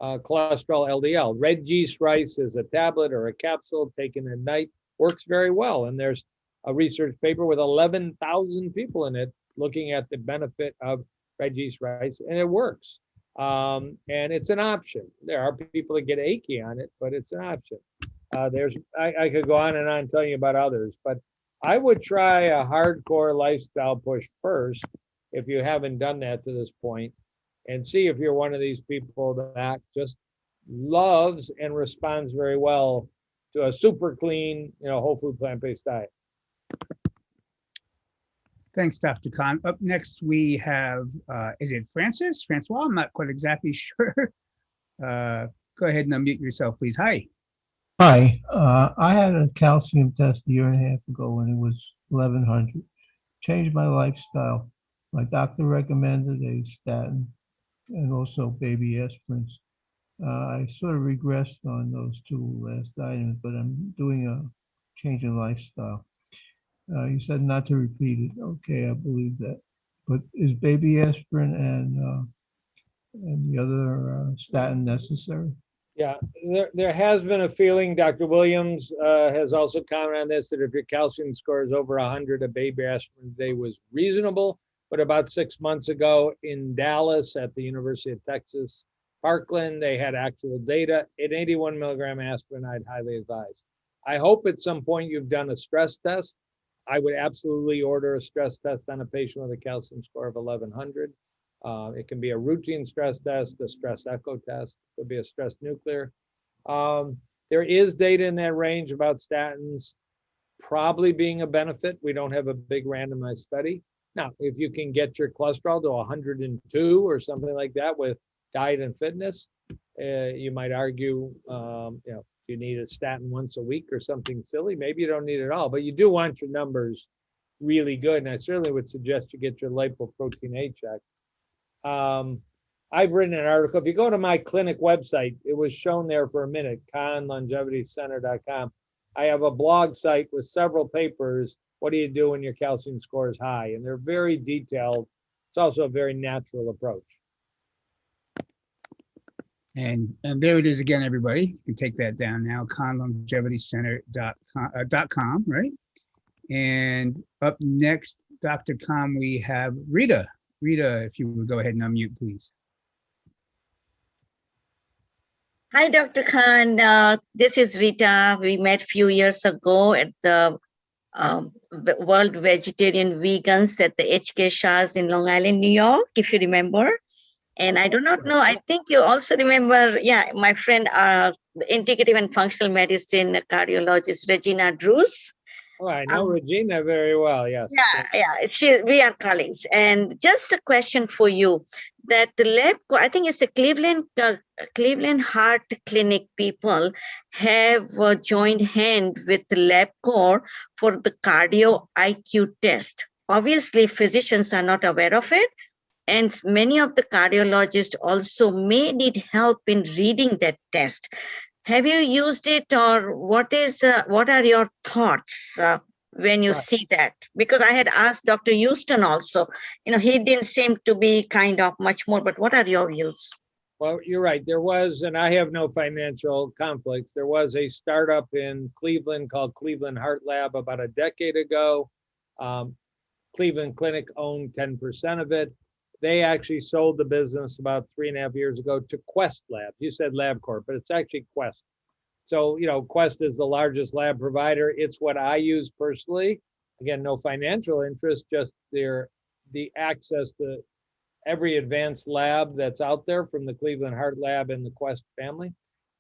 S1: cholesterol LDL. Red yeast rice is a tablet or a capsule taken at night, works very well. And there's a research paper with 11,000 people in it looking at the benefit of red yeast rice, and it works. And it's an option. There are people that get achy on it, but it's an option. I could go on and on telling you about others, but I would try a hardcore lifestyle push first if you haven't done that to this point, and see if you're one of these people that just loves and responds very well to a super clean, whole food plant-based diet.
S2: Thanks, Dr. Kahn. Up next, we have, is it Francois? I'm not quite exactly sure. Go ahead and unmute yourself, please. Hi.
S10: Hi. I had a calcium test a year and a half ago and it was 1,100. Changed my lifestyle. My doctor recommended a statin and also baby aspirins. I sort of regressed on those 2 last items, but I'm doing a change in lifestyle. You said not to repeat it. Okay, I believe that. But is baby aspirin and the other statin necessary?
S1: Yeah, there has been a feeling, Dr. Williams has also commented on this, that if your calcium score is over 100, a baby aspirin a day was reasonable. But about 6 months ago in Dallas at the University of Texas, Parkland, they had actual data. At 81 milligram aspirin, I'd highly advise. I hope at some point you've done a stress test. I would absolutely order a stress test on a patient with a calcium score of 1100. It can be a routine stress test, a stress echo test, it could be a stress nuclear. There is data in that range about statins probably being a benefit. We don't have a big randomized study. Now, if you can get your cholesterol to 102 or something like that with diet and fitness, you might argue, you need a statin once a week or something silly. Maybe you don't need it all, but you do want your numbers really good. And I certainly would suggest you get your lipoprotein A checked. I've written an article. If you go to my clinic website, it was shown there for a minute, KahnLongevityCenter.com. I have a blog site with several papers. What do you do when your calcium score is high? And they're very detailed. It's also a very natural approach.
S2: And there it is again, everybody. You can take that down now, KahnLongevityCenter.com, right? And up next, Dr. Kahn, we have Rita. Rita, if you would go ahead and unmute, please.
S11: Hi, Dr. Kahn. This is Rita. We met a few years ago at the World Vegetarian Vegans at the HK Shah's in Long Island, New York, if you remember. And I do not know, I think you also remember, my friend, the integrative and functional medicine cardiologist, Regina Drews.
S1: Oh, I know Regina very well, yes.
S11: We are colleagues. And just a question for you, that the lab, I think it's the Cleveland Heart Clinic people have joined hand with the LabCorp for the cardio IQ test. Obviously, physicians are not aware of it. And many of the cardiologists also may need help in reading that test. Have you used it, or what are your thoughts when you see that? Because I had asked Dr. Houston also, he didn't seem to be kind of much more, but what are your views?
S1: Well, you're right. There was, and I have no financial conflicts, there was a startup in Cleveland called Cleveland Heart Lab about a decade ago. Cleveland Clinic owned 10% of it. They actually sold the business about 3.5 years ago to Quest Lab. You said LabCorp, but it's actually Quest. So, Quest is the largest lab provider. It's what I use personally. Again, no financial interest, just the access to every advanced lab that's out there from the Cleveland Heart Lab and the Quest family.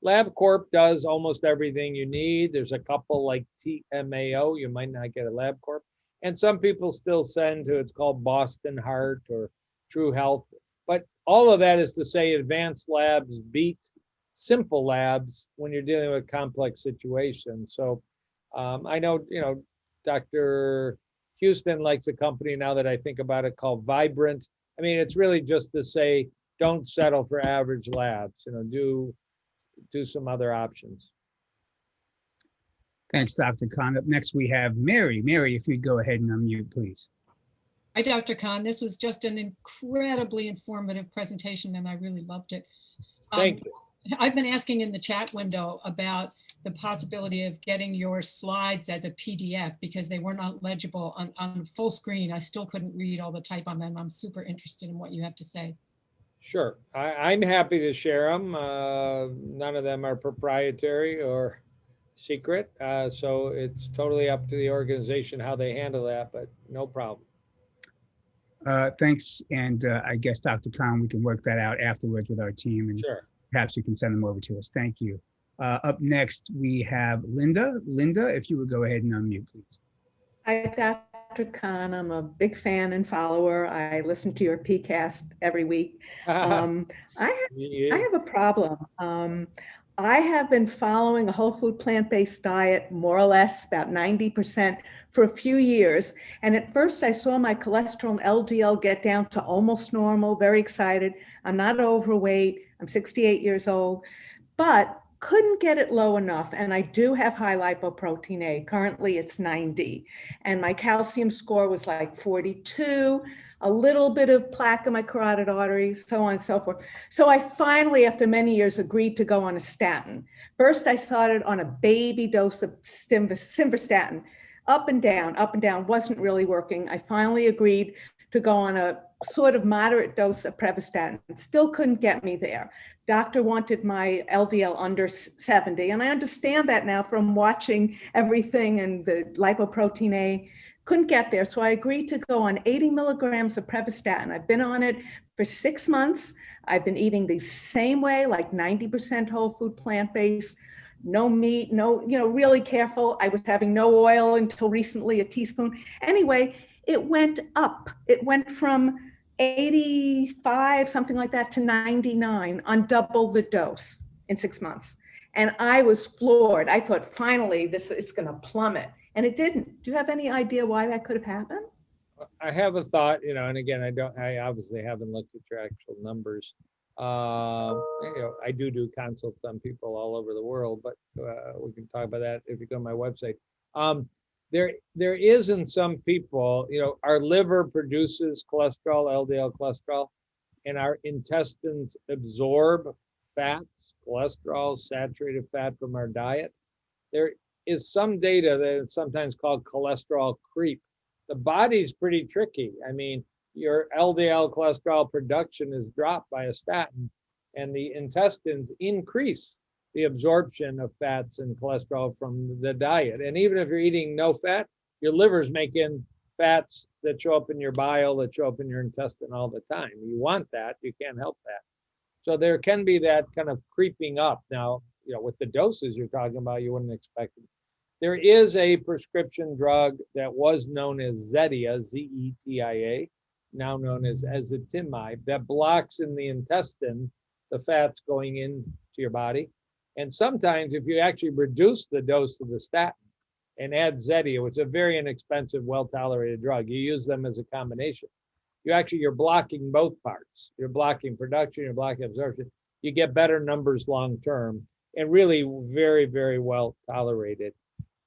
S1: LabCorp does almost everything you need. There's a couple like TMAO, you might not get a LabCorp. And some people still send to, it's called Boston Heart or True Health. But all of that is to say advanced labs beat simple labs when you're dealing with complex situations. So I know, Dr. Houston likes a company, now that I think about it, called Vibrant. I mean, it's really just to say, don't settle for average labs, do some other options.
S2: Thanks, Dr. Kahn. Up next, we have Mary. Mary, if you'd go ahead and unmute, please.
S12: Hi, Dr. Kahn. This was just an incredibly informative presentation, and I really loved it.
S1: Thank you.
S12: I've been asking in the chat window about the possibility of getting your slides as a PDF because they were not legible on full screen. I still couldn't read all the type on them. I'm super interested in what you have to say.
S1: Sure. I'm happy to share them. None of them are proprietary or secret. So it's totally up to the organization how they handle that, but no problem.
S2: Thanks. And I guess, Dr. Kahn, we can work that out afterwards with our team, and
S1: sure,
S2: perhaps you can send them over to us. Thank you. Up next, we have Linda. Linda, if you would go ahead and unmute, please.
S13: Hi, Dr. Kahn. I'm a big fan and follower. I listen to your PCast every week. I have a problem. I have been following a whole food plant-based diet, more or less about 90% for a few years. And at first I saw my cholesterol and LDL get down to almost normal, very excited. I'm not overweight. I'm 68 years old, but couldn't get it low enough. And I do have high lipoprotein A. Currently it's 90. And my calcium score was like 42, a little bit of plaque in my carotid artery, so on and so forth. So I finally, after many years, agreed to go on a statin. First, I started on a baby dose of simvastatin, up and down, wasn't really working. I finally agreed to go on a sort of moderate dose of preventative. Still couldn't get me there. Doctor wanted my LDL under 70. And I understand that now from watching everything and the lipoprotein A couldn't get there. So I agreed to go on 80 milligrams of Prevestatin. I've been on it for 6 months. I've been eating the same way, like 90% whole food, plant-based, no meat, no, really careful. I was having no oil until recently, a teaspoon. Anyway, it went up. It went from 85, something like that, to 99 on double the dose in 6 months. And I was floored. I thought, finally, this is going to plummet. And it didn't. Do you have any idea why that could have happened?
S1: I have a thought, and again, I obviously haven't looked at your actual numbers. I do consults on people all over the world, but we can talk about that if you go to my website. There is in some people, our liver produces cholesterol, LDL cholesterol, and our intestines absorb fats, cholesterol, saturated fat from our diet. There is some data that is sometimes called cholesterol creep. The body's pretty tricky. I mean, your LDL cholesterol production is dropped by a statin, and the intestines increase the absorption of fats and cholesterol from the diet. And even if you're eating no fat, your liver's making fats that show up in your bile, that show up in your intestine all the time. You want that, you can't help that. So there can be that kind of creeping up. Now, with the doses you're talking about, you wouldn't expect it. There is a prescription drug that was known as Zetia, Z-E-T-I-A, now known as ezetimibe, that blocks in the intestine the fats going into your body. And sometimes if you actually reduce the dose of the statin and add Zetia, which is a very inexpensive, well-tolerated drug, you use them as a combination. You're blocking both parts. You're blocking production, you're blocking absorption. You get better numbers long-term and really very, very well tolerated.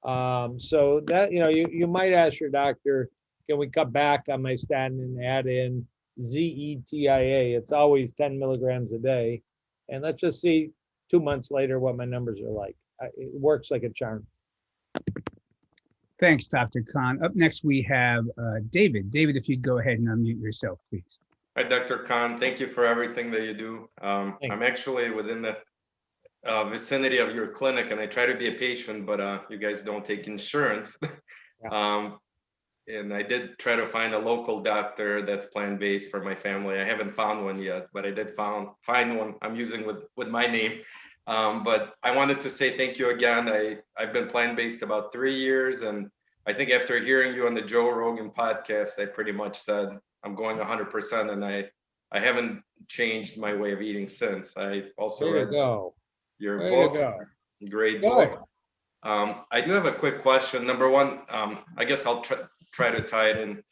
S1: So that, you might ask your doctor, can we cut back on my statin and add in ZETIA? It's always 10 milligrams a day. And let's just see 2 months later what my numbers are like. It works like a charm.
S2: Thanks, Dr. Kahn. Up next, we have David. David, if you'd go ahead and unmute yourself, please.
S14: Hi, Dr. Kahn. Thank you for everything that you do. I'm actually within the vicinity of your clinic, and I try to be a patient, but you guys don't take insurance. And I did try to find a local doctor that's plant-based for my family. I haven't found one yet, but I did find one I'm using with my name. But I wanted to say thank you again. I've been plant-based about 3 years, and I think after hearing you on the Joe Rogan podcast, I pretty much said I'm going 100%, and I haven't changed my way of eating since. I also read your book, great book. I do have a quick question. Number one, I guess I'll try to tie it in.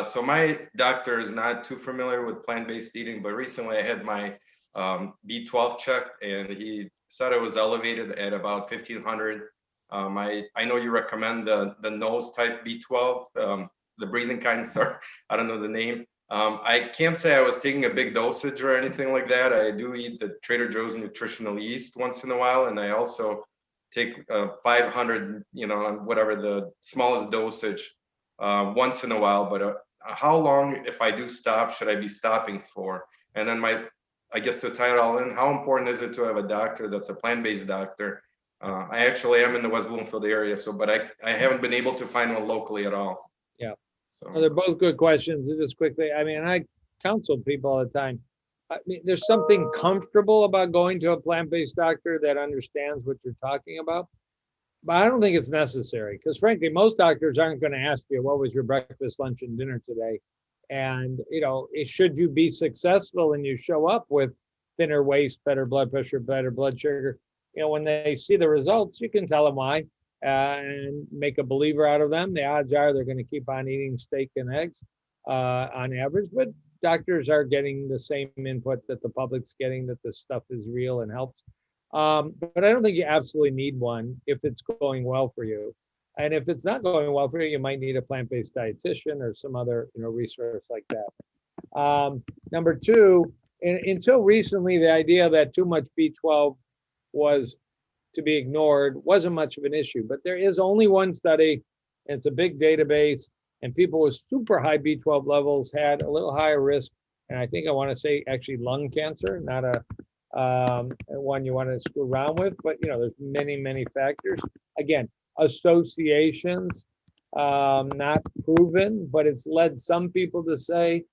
S14: So my doctor is not too familiar with plant-based eating, but recently I had my B12 checked, and he said it was elevated at about 1,500. I know you recommend the nose type B12, the breathing kind, sorry, I don't know the name. I can't say I was taking a big dosage or anything like that. I do eat the Trader Joe's nutritional yeast once in a while, and I also take 500, on whatever the smallest dosage once in a while. But how long, if I do stop, should I be stopping for? And then I guess to tie it all in, how important is it to have a doctor that's a plant-based doctor? I actually am in the West Bloomfield area, but I haven't been able to find one locally at all.
S1: Yeah.
S14: So
S1: well, they're both good questions. Just quickly, I counsel people all the time. There's something comfortable about going to a plant-based doctor that understands what you're talking about. But I don't think it's necessary because frankly, most doctors aren't going to ask you, what was your breakfast, lunch, and dinner today? And, should you be successful and you show up with thinner waist, better blood pressure, better blood sugar, when they see the results, you can tell them why and make a believer out of them. The odds are they're going to keep on eating steak and eggs on average, but doctors are getting the same input that the public's getting, that this stuff is real and helps. But I don't think you absolutely need one if it's going well for you. And if it's not going well for you, you might need a plant-based dietitian or some other, resource like that. Number two, until recently, the idea that too much B12 was to be ignored wasn't much of an issue. But there is only one study, and it's a big database, and people with super high B12 levels had a little higher risk. And I think I want to say actually lung cancer, not one you want to screw around with, but there's many, many factors. Again, associations Not proven, but it's led some people to say,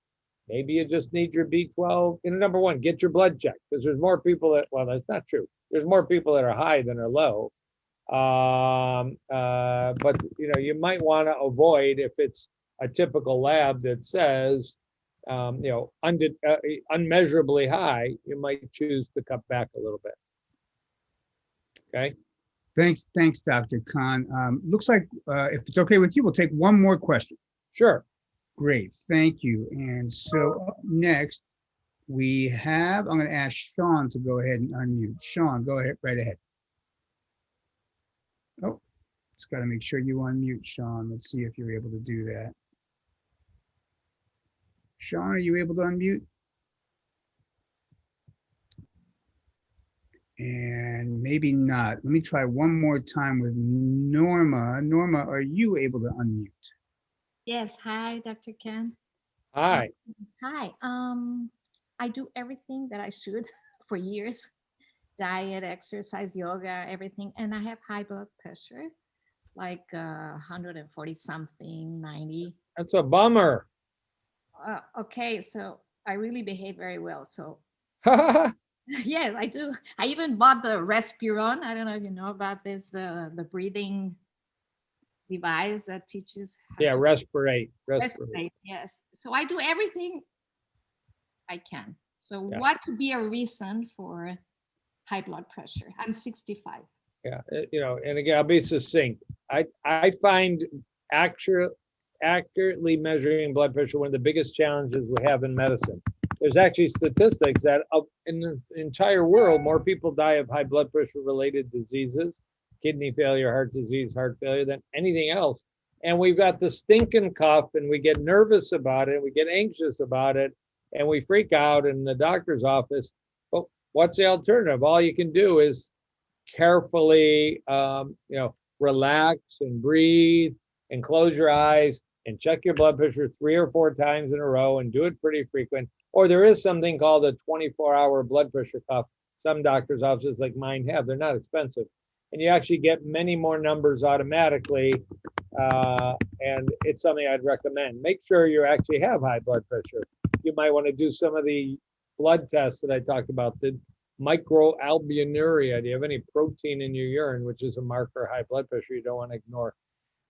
S1: maybe you just need your B12. Number one, get your blood checked, because there's more people that, well, that's not true. There's more people that are high than are low. But you might want to avoid, if it's a typical lab that says, unmeasurably high, you might choose to cut back a little bit. Okay.
S2: Thanks, Dr. Kahn. Looks like if it's okay with you, we'll take one more question.
S1: Sure.
S2: Great, thank you. And so up next, we have, I'm going to ask Sean to go ahead and unmute. Sean, go ahead, right ahead. Oh, just got to make sure you unmute, Sean. Let's see if you're able to do that. Sean, are you able to unmute? And maybe not. Let me try one more time with Norma. Norma, are you able to unmute?
S15: Yes. Hi, Dr. Ken.
S1: Hi.
S15: Hi. I do everything that I should for years. Diet, exercise, yoga, everything. And I have high blood pressure, like 140 something, 90.
S1: That's a bummer.
S15: Okay, so I really behave very well. So yes, I do. I even bought the Respiron. I don't know if you know about this, the breathing device that teaches how
S1: Yeah,
S15: to
S1: respirate.
S15: Yes. So I do everything I can. So
S1: Yeah.
S15: what could be a reason for high blood pressure? I'm 65.
S1: Yeah, and again, I'll be succinct. I find accurately measuring blood pressure one of the biggest challenges we have in medicine. There's actually statistics that in the entire world, more people die of high blood pressure related diseases, kidney failure, heart disease, heart failure, than anything else. And we've got the stinking cough, and we get nervous about it, we get anxious about it, and we freak out in the doctor's office. But what's the alternative? All you can do is carefully, relax and breathe and close your eyes and check your blood pressure 3 or 4 times in a row and do it pretty frequent. Or there is something called a 24-hour blood pressure cuff. Some doctors' offices like mine have. They're not expensive. And you actually get many more numbers automatically. And it's something I'd recommend. Make sure you actually have high blood pressure. You might want to do some of the blood tests that I talked about, the microalbuminuria. Do you have any protein in your urine, which is a marker of high blood pressure you don't want to ignore?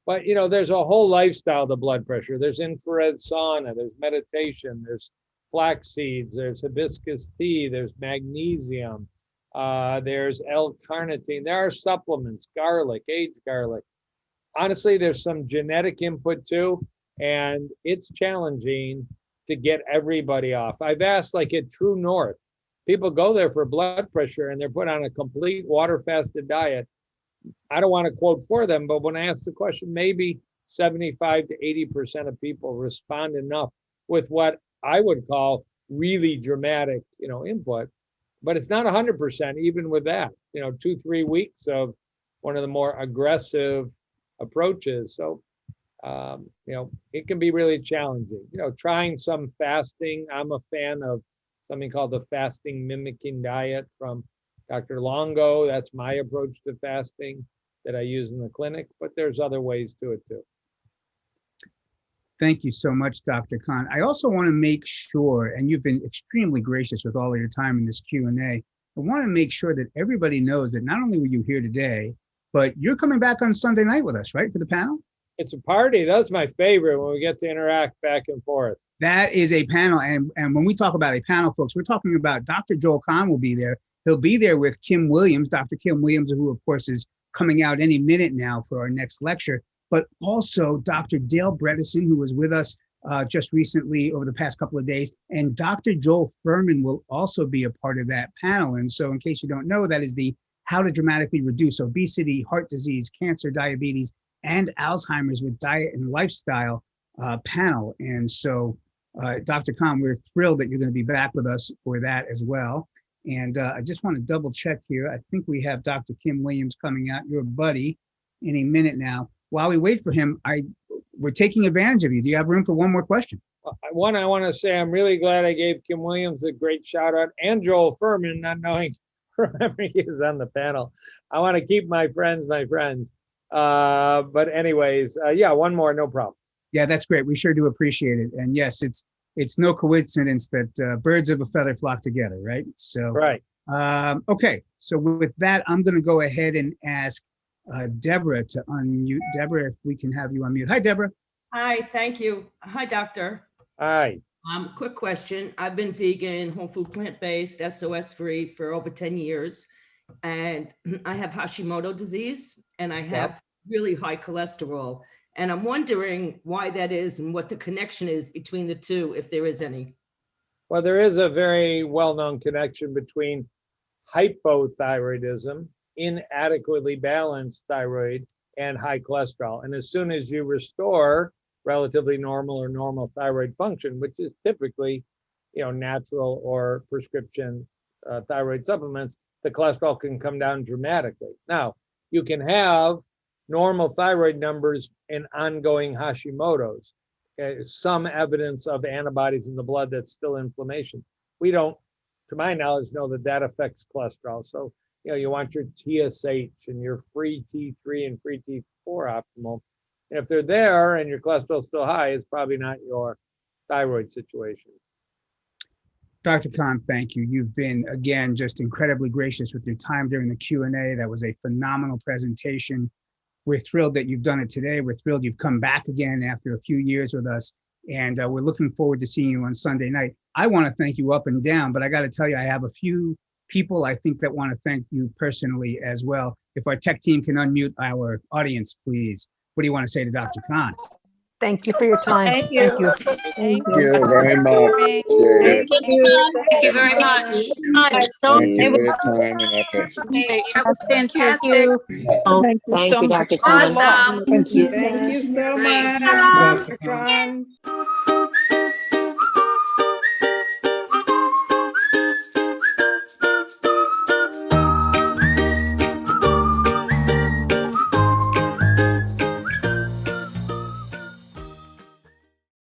S1: But, there's a whole lifestyle to blood pressure. There's infrared sauna, there's meditation, there's flax seeds, there's hibiscus tea, there's magnesium, there's L-carnitine. There are supplements, garlic, aged garlic. Honestly, there's some genetic input too, and it's challenging to get everybody off. I've asked, like at True North, people go there for blood pressure and they're put on a complete water fasted diet. I don't want to quote for them, but when I ask the question, maybe 75 to 80% of people respond enough with what I would call really dramatic, input. But it's not 100%, even with that, 2-3 weeks of one of the more aggressive approaches. So, it can be really challenging. Trying some fasting. I'm a fan of something called the fasting mimicking diet from Dr. Longo. That's my approach to fasting that I use in the clinic, but there's other ways to it too.
S2: Thank you so much, Dr. Kahn. I also want to make sure, and you've been extremely gracious with all of your time in this Q&A, I want to make sure that everybody knows that not only were you here today, but you're coming back on Sunday night with us, right, for the panel?
S1: It's a party. That's my favorite, when we get to interact back and forth.
S2: That is a panel. And when we talk about a panel, folks, we're talking about Dr. Joel Kahn will be there. He'll be there with Kim Williams, Dr. Kim Williams, who, of course, is coming out any minute now for our next lecture, but also Dr. Dale Bredesen, who was with us just recently over the past couple of days, and Dr. Joel Furman will also be a part of that panel. And so in case you don't know, that is the How to Dramatically Reduce Obesity, Heart Disease, Cancer, Diabetes, and Alzheimer's with Diet and Lifestyle panel. And so Dr. Kahn, we're thrilled that you're going to be back with us for that as well. And I just want to double check here. I think we have Dr. Kim Williams coming out, your buddy, any minute now. While we wait for him, we're taking advantage of you. Do you have room for one more question?
S1: One, I want to say I'm really glad I gave Kim Williams a great shout out, and Joel Furman, not knowing, remember he is on the panel. I want to keep my friends my friends. But anyways, yeah, one more, no problem.
S2: Yeah, that's great. We sure do appreciate it. And yes, it's no coincidence that birds of a feather flock together, right? So,
S1: Right.
S2: Okay. So with that, I'm going to go ahead and ask Deborah to unmute. Deborah, if we can have you unmute. Hi, Deborah.
S16: Hi, thank you. Hi, doctor.
S1: Hi.
S16: Quick question. I've been vegan, whole food, plant-based, SOS free for over 10 years. And I have Hashimoto disease and I have really high cholesterol. And I'm wondering why that is and what the connection is between the two, if there is any.
S1: Well, there is a very well-known connection between hypothyroidism, inadequately balanced thyroid, and high cholesterol. And as soon as you restore relatively normal or normal thyroid function, which is typically, natural or prescription thyroid supplements, the cholesterol can come down dramatically. Now, you can have normal thyroid numbers and ongoing Hashimoto's, some evidence of antibodies in the blood that's still inflammation. We don't, to my knowledge, know that affects cholesterol. So, you want your TSH and your free T3 and free T4 optimal. And if they're there and your cholesterol is still high, it's probably not your thyroid situation.
S2: Dr. Kahn, thank you. You've been, again, just incredibly gracious with your time during the Q&A. That was a phenomenal presentation. We're thrilled that you've done it today. We're thrilled you've come back again after a few years with us. And we're looking forward to seeing you on Sunday night. I want to thank you up and down, but I got to tell you, I have a few people I think that want to thank you personally as well. If our tech team can unmute our audience, please. What do you want to say to Dr. Kahn?
S7: Thank you for your time.
S17: Thank you.
S7: Thank you.
S17: Thank you very much.
S7: Thank you very much.
S17: Thank you for your time and effort.
S15: That was fantastic.
S7: Thank you so much.
S17: Dr. Kahn.
S13: Awesome.
S10: Thank you.
S13: Thank you so much,
S10: Dr.
S13: Dr. Kahn.